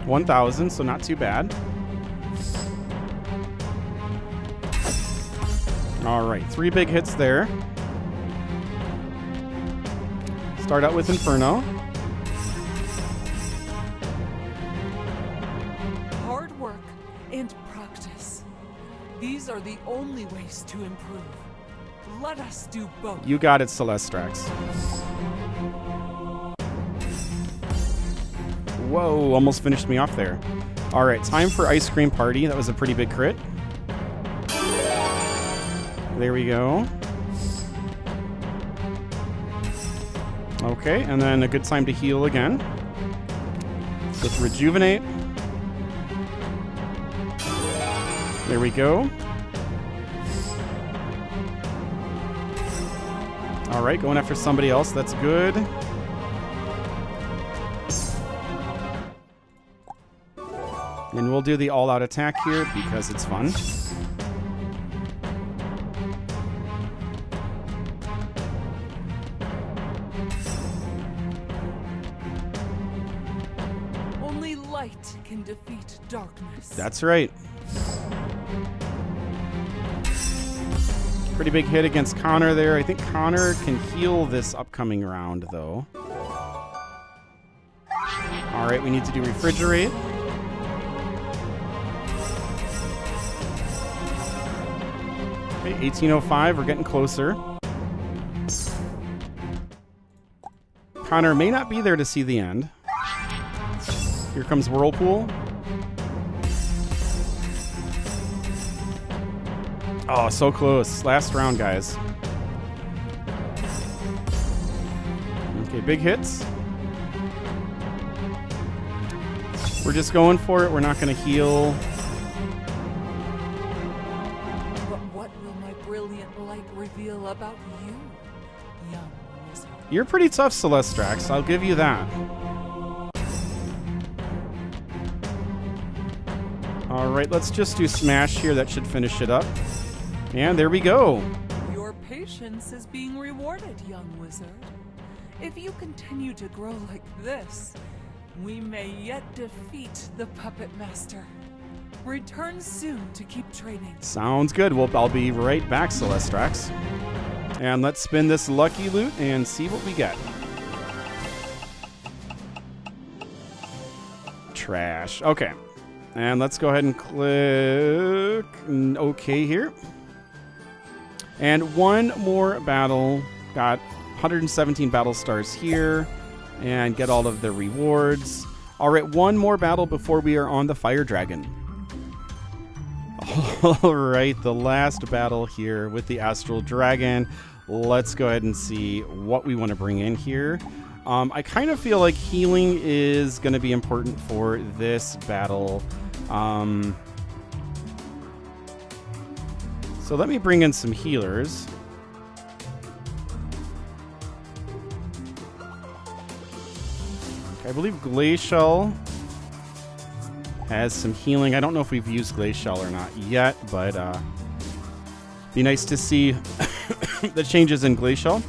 1,000, so not too bad. All right, 3 big hits there. Start out with Inferno. Hard work and practice. These are the only ways to improve. Let us do both. You got it, Celestrax. Whoa, almost finished me off there. All right, time for Ice Cream Party. That was a pretty big crit. There we go. Okay, and then a good time to heal again. With Rejuvenate. There we go. All right, going after somebody else. That's good. And we'll do the all-out attack here because it's fun. Only light can defeat darkness. That's right. Pretty big hit against Connor there. I think Connor can heal this upcoming round, though. All right, we need to do refrigerate. Okay, 1805, we're getting closer. Connor may not be there to see the end. Here comes Whirlpool. Oh, so close. Last round, guys. Okay, big hits. We're just going for it. We're not going to heal. But what will my brilliant light reveal about you, young wizard? You're pretty tough, Celestrax. I'll give you that. All right, let's just do Smash here. That should finish it up. And there we go. Your patience is being rewarded, young wizard. If you continue to grow like this, we may yet defeat the Puppet Master. Return soon to keep training. Sounds good. Well, I'll be right back, Celestrax. And let's spin this lucky loot and see what we get. Trash. Okay. And let's go ahead and click OK here. And one more battle. Got 117 battle stars here. And get all of the rewards. All right, one more battle before we are on the Fire Dragon. All right, the last battle here with the Astral Dragon. Let's go ahead and see what we want to bring in here. I kind of feel like healing is going to be important for this battle. So let me bring in some healers. Okay, I believe Glacial has some healing. I don't know if we've used Glacial or not yet, but be nice to see the changes in Glacial.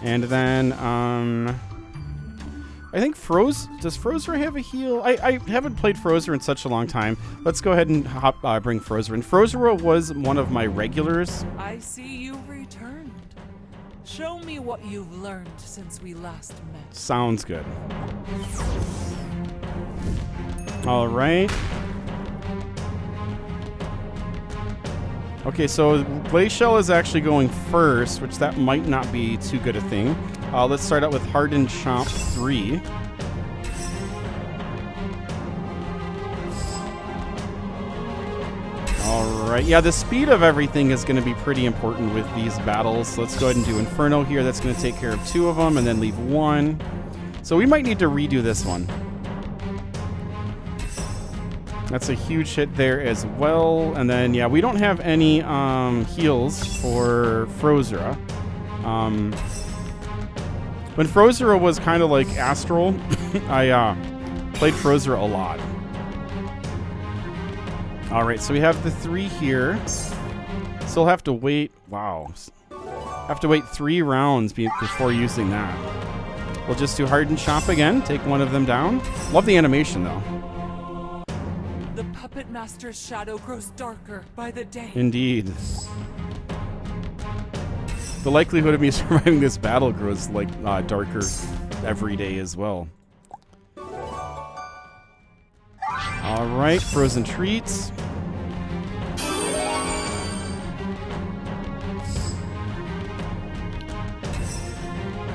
And then I think does Frozer have a heal? I haven't played Frozer in such a long time. Let's go ahead and bring Frozer in. Frozer was one of my regulars. I see you've returned. Show me what you've learned since we last met. Sounds good. All right. Okay, so Glacial is actually going first, which that might not be too good a thing. Let's start out with Hardened Chomp 3. All right, yeah, the speed of everything is going to be pretty important with these battles. So let's go ahead and do Inferno here. That's going to take care of 2 of them and then leave 1. So we might need to redo this one. That's a huge hit there as well. And then, yeah, we don't have any heals for Frozera. When Frozera was kind of like Astral, I played Frozera a lot. All right, so we have the 3 here. Still have to wait. Wow. Have to wait 3 rounds before using that. We'll just do Hardened Chomp again. Take one of them down. Love the animation, though. The Puppet Master's shadow grows darker by the day. Indeed. The likelihood of me surviving this battle grows like darker every day as well. All right, Frozen Treats.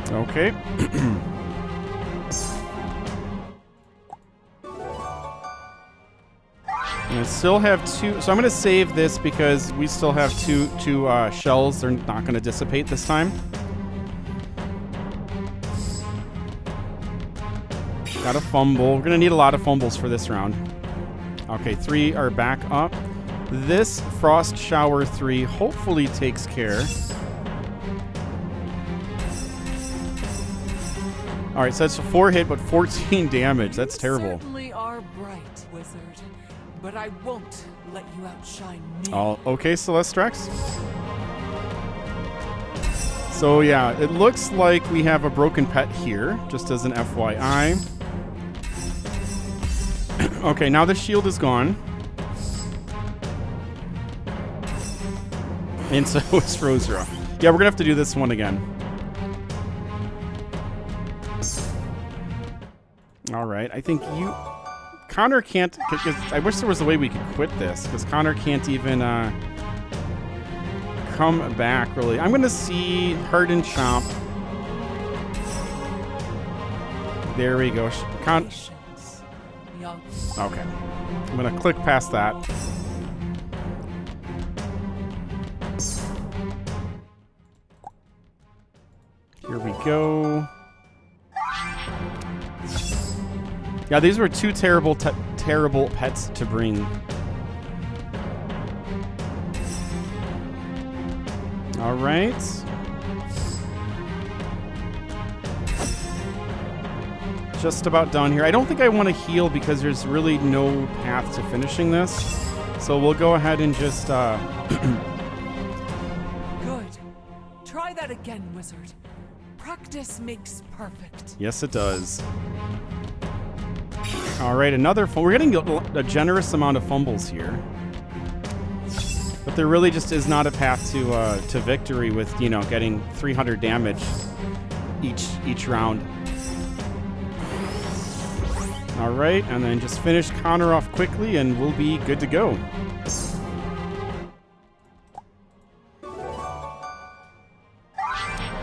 Okay. And I still have 2, so I'm going to save this because we still have two shells. They're not going to dissipate this time. Got a fumble. We're going to need a lot of fumbles for this round. Okay, 3 are back up. This Frost Shower 3 hopefully takes care. All right, so that's a 4 hit, but 14 damage. That's terrible. You certainly are bright, wizard. But I won't let you outshine me. Oh, okay, Celestrax. So yeah, it looks like we have a broken pet here, just as an FYI. Okay, now the shield is gone. And so is Rosra. Yeah, we're going to have to do this one again. All right. I think you... Connor can't... I wish there was a way we could quit this, because Connor can't even come back, really. I'm going to see Harden Chomp. There we go. Patience, young. Okay. I'm going to click past that. Here we go. Yeah, these were two terrible pets to bring. All right. Just about done here. I don't think I want to heal because there's really no path to finishing this. So we'll go ahead and just... Good. Try that again, wizard. Practice makes perfect. Yes, it does. All right, another... We're getting a generous amount of fumbles here. But there really just is not a path to victory with, you know, getting 300 damage each round. All right, and then just finish Connor off quickly, and we'll be good to go.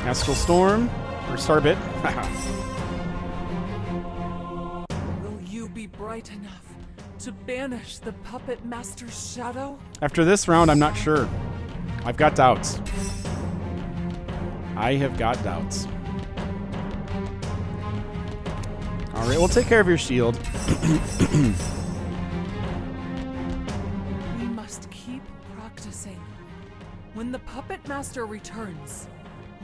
Astral Storm, or Starbit. Will you be bright enough to banish the Puppet Master's shadow? After this round, I'm not sure. I've got doubts. I have got doubts. All right, we'll take care of your shield. We must keep practicing. When the Puppet Master returns,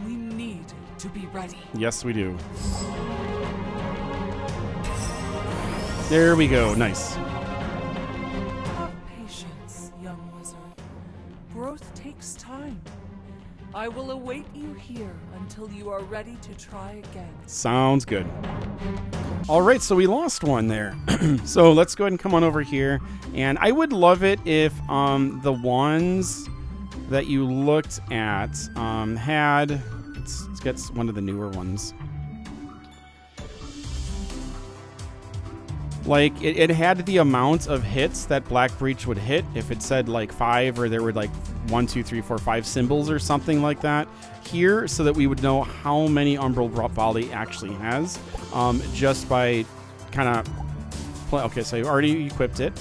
we need to be ready. Yes, we do. There we go. Nice. Have patience, young wizard. Growth takes time. I will await you here until you are ready to try again. Sounds good. All right, so we lost one there. So let's go ahead and come on over here. And I would love it if the ones that you looked at had... Let's get one of the newer ones. Like, it had the amount of hits that Black Breach would hit if it said, like, 5, or there were, like, 1, 2, 3, 4, 5 symbols or something like that here, so that we would know how many Umbral Volley actually has, just by kind of... Okay, so you already equipped it,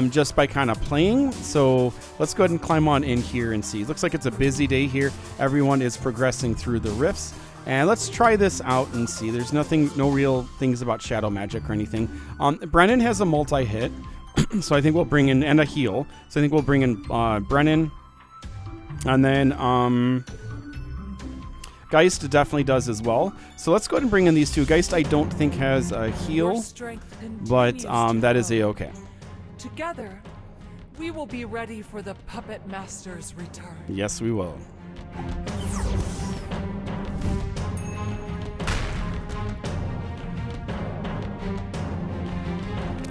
just by kind of playing. So let's go ahead and climb on in here and see. It looks like it's a busy day here. Everyone is progressing through the rifts. And let's try this out and see. There's no real things about shadow magic or anything. Brennan has a multi-hit, so I think we'll bring in, and a heal. So I think we'll bring in Brennan. And then Geist definitely does as well. So let's go ahead and bring in these two. Geist I don't think has a heal, but that is a-okay. Together, we will be ready for the Puppet Master's return. Yes, we will.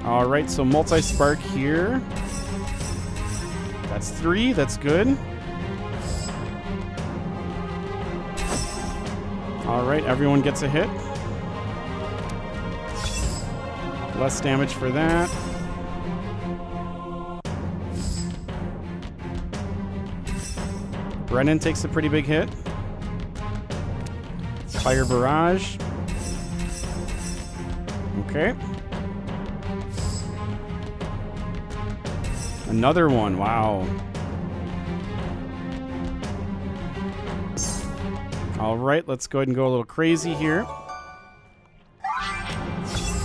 All right, so multi-spark here. That's 3. That's good. All right, everyone gets a hit. Less damage for that. Brennan takes a pretty big hit. Fire barrage. Okay. Another one, wow. All right, let's go ahead and go a little crazy here.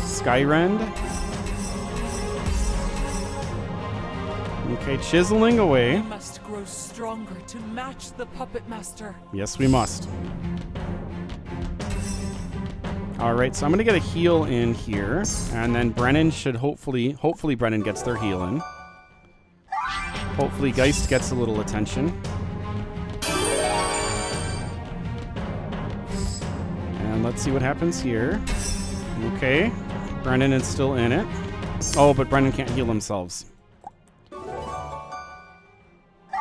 Skyrend. Okay, chiseling away. We must grow stronger to match the Puppet Master. Yes, we must. All right, so I'm going to get a heal in here, and then Brennan should hopefully Brennan gets their heal in. Hopefully Geist gets a little attention. And let's see what happens here. Okay, Brennan is still in it. Oh, but Brennan can't heal themselves.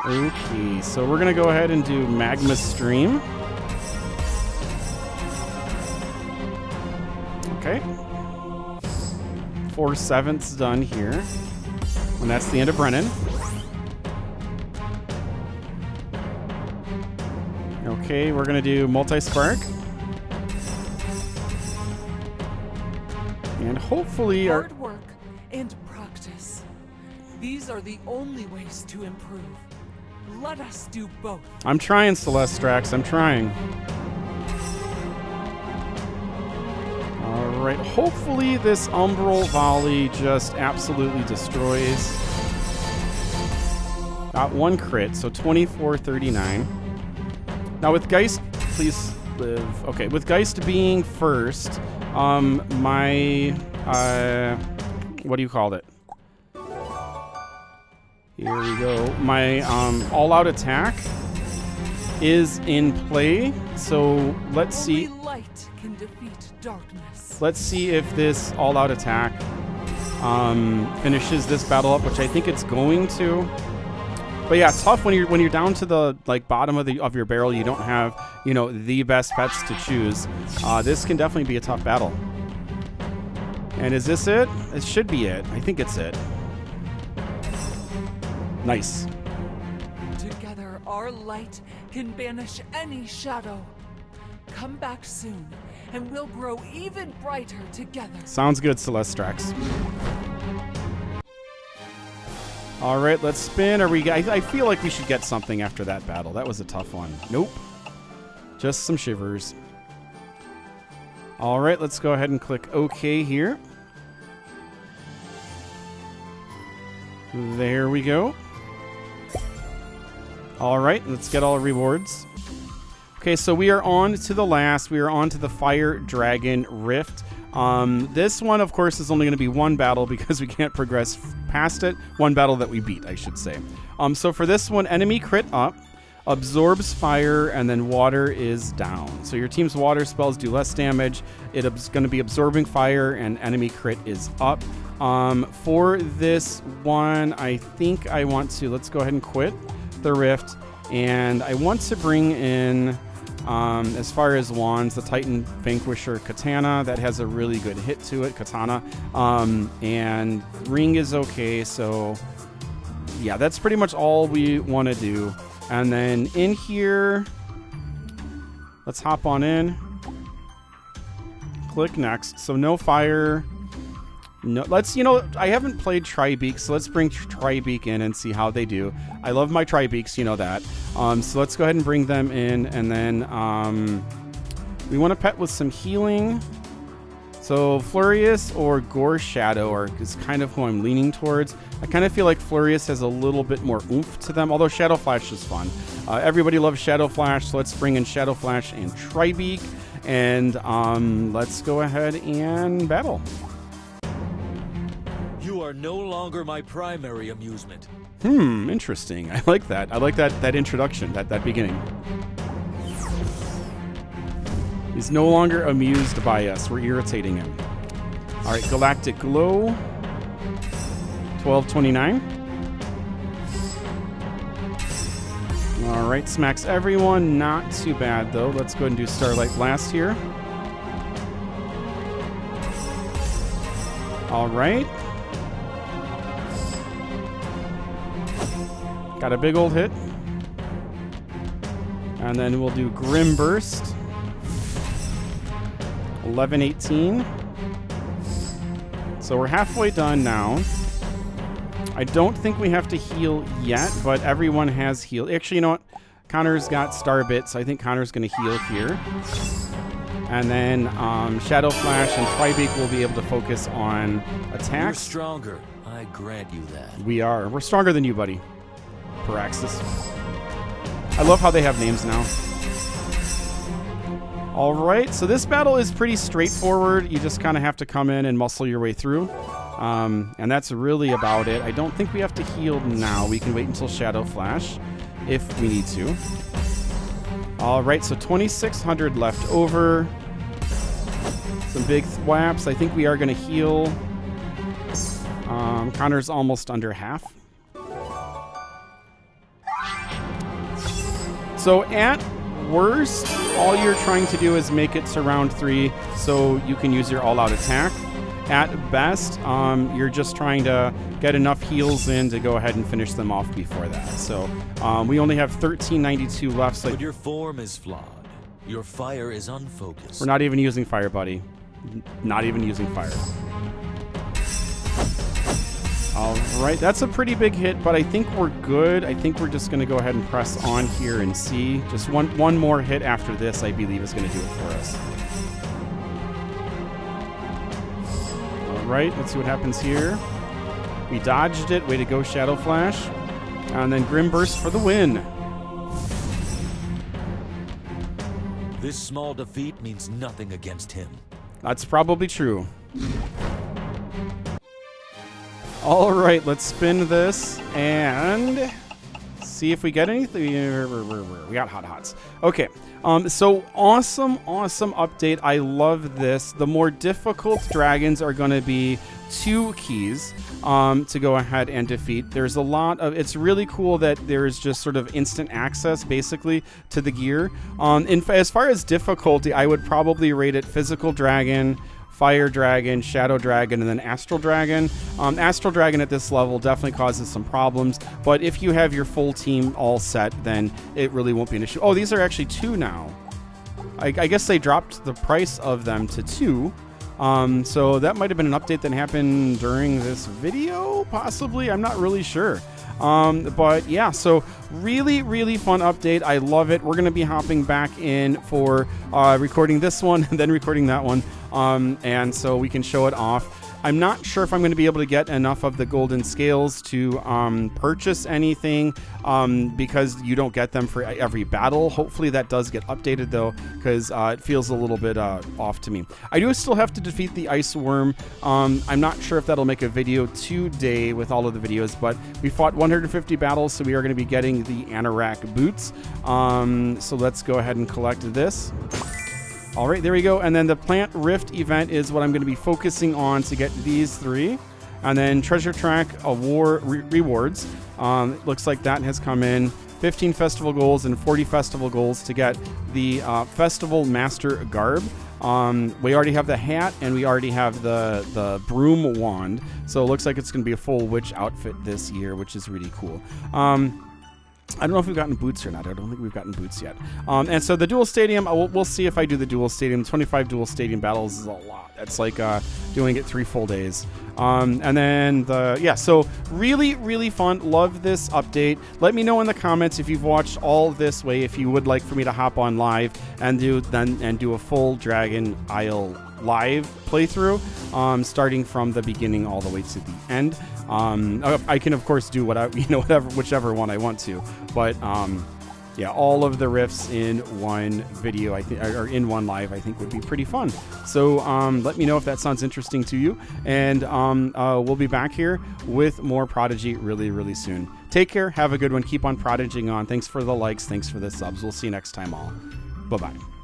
Okay, so we're going to go ahead and do Magma Stream. Okay. 4/7 done here. And that's the end of Brennan. Okay, we're going to do Multi-Spark. And hopefully our... Hard work and practice. These are the only ways to improve. Let us do both. I'm trying, Celestrax. I'm trying. All right. Hopefully this Umbral Volley just absolutely destroys. Got one crit, so 24-39. Now with Geist, please live. Okay, with Geist being first, my what do you call it? Here we go. My all-out attack is in play. So let's see. Only light can defeat darkness. Let's see if this all-out attack finishes this battle up, which I think it's going to. But yeah, tough when you're down to the bottom of your barrel. You don't have the best pets to choose. This can definitely be a tough battle. And is this it? It should be it. I think it's it. Nice. Together, our light can banish any shadow. Come back soon, and we'll grow even brighter together. Sounds good, Celestrax. All right, let's spin. I feel like we should get something after that battle. That was a tough one. Nope. Just some shivers. All right, let's go ahead and click OK here. There we go. All right, let's get all rewards. Okay, so we are on to the last. We are on to the Fire Dragon Rift. This one, of course, is only going to be one battle because we can't progress past it. One battle that we beat, I should say. So for this one, enemy crit up, absorbs fire, and then water is down. So your team's water spells do less damage. It's going to be absorbing fire, and enemy crit is up. For this one, I think I want to, let's go ahead and quit the Rift. And I want to bring in, as far as wands, the Titan Vanquisher Katana. That has a really good hit to it, Katana. And Ring is okay, so yeah, that's pretty much all we want to do. And then in here, let's hop on in. Click next. So no fire. No, let's, I haven't played Tribeak, so let's bring Tribeak in and see how they do. I love my Tribeaks, you know that. So let's go ahead and bring them in, and then we want to pet with some healing. So Flurious or Gore Shadow is kind of who I'm leaning towards. I kind of feel like Flurious has a little bit more oomph to them, although Shadow Flash is fun. Everybody loves Shadow Flash, so let's bring in Shadow Flash and Tribeak, and let's go ahead and battle. You are no longer my primary amusement. Interesting. I like that. I like that introduction, that beginning. He's no longer amused by us. We're irritating him. All right, Galactic Glow. 1229. All right, smacks everyone. Not too bad, though. Let's go ahead and do Starlight Blast here. All right. Got a big old hit. And then we'll do Grim Burst. 1118. So we're halfway done now. I don't think we have to heal yet, but everyone has healed. Actually, you know what? Connor's got Starbit, so I think Connor's going to heal here. And then Shadow Flash and Tribeak will be able to focus on attacks. You're stronger. I grant you that. We are. We're stronger than you, buddy. Paraxis. I love how they have names now. All right, so this battle is pretty straightforward. You just kind of have to come in and muscle your way through. And that's really about it. I don't think we have to heal now. We can wait until Shadow Flash if we need to. All right, so 2,600 left over. Some big thwaps. I think we are going to heal. So at worst, all you're trying to do is make it to round 3 so you can use your all-out attack. At best, you're just trying to get enough heals in to go ahead and finish them off before that. So we only have 1392 left. So But your form is flawed. Your fire is unfocused. we're not even using fire, buddy. Not even using fire. All right, that's a pretty big hit, but I think we're good. I think we're just going to go ahead and press on here and see. Just one more hit after this, I believe, is going to do it for us. All right, let's see what happens here. We dodged it. Way to go, Shadow Flash. And then Grim Burst for the win. This small defeat means nothing against him. That's probably true. All right, let's spin this and see if we get anything. We got hot hots. Okay, so awesome update. I love this. The more difficult dragons are going to be 2 keys to go ahead and defeat. There's a lot of, it's really cool that there's just sort of instant access basically to the gear. As far as difficulty, I would probably rate it Physical Dragon, Fire Dragon, Shadow Dragon, and then Astral Dragon. Astral Dragon at this level definitely causes some problems, but if you have your full team all set, then it really won't be an issue. Oh, these are actually 2 now. I guess they dropped the price of them to 2. So that might have been an update that happened during this video, possibly. I'm not really sure. But yeah, so really fun update. I love it. We're going to be hopping back in for recording this one and then recording that one. And so we can show it off. I'm not sure if I'm going to be able to get enough of the golden scales to purchase anything because you don't get them for every battle. Hopefully that does get updated though, because it feels a little bit off to me. I do still have to defeat the ice worm. I'm not sure if that'll make a video today with all of the videos, but we fought 150 battles, so we are going to be getting the anorak boots. So let's go ahead and collect this. All right, there we go. And then the Plant Rift event is what I'm going to be focusing on to get these 3. And then Treasure Track rewards. Looks like that has come in. 15 festival goals and 40 festival goals to get the Festival Master Garb. We already have the hat and we already have the broom wand. So it looks like it's going to be a full witch outfit this year, which is really cool. I don't know if we've gotten boots or not. I don't think we've gotten boots yet. And so the dual stadium, we'll see if I do the dual stadium. 25 dual stadium battles is a lot. That's like doing it 3 full days. And then so really fun. Love this update. Let me know in the comments if you've watched all this way, if you would like for me to hop on live and do a full Dragon Isle live playthrough, starting from the beginning all the way to the end. I can of course do whichever one I want to, but yeah, all of the riffs in one video, I think, or in one live, I think would be pretty fun. So let me know if that sounds interesting to you, and we'll be back here with more Prodigy really soon. Take care, have a good one, keep on prodiging on. Thanks for the likes, thanks for the subs. We'll see you next time all. Bye-bye.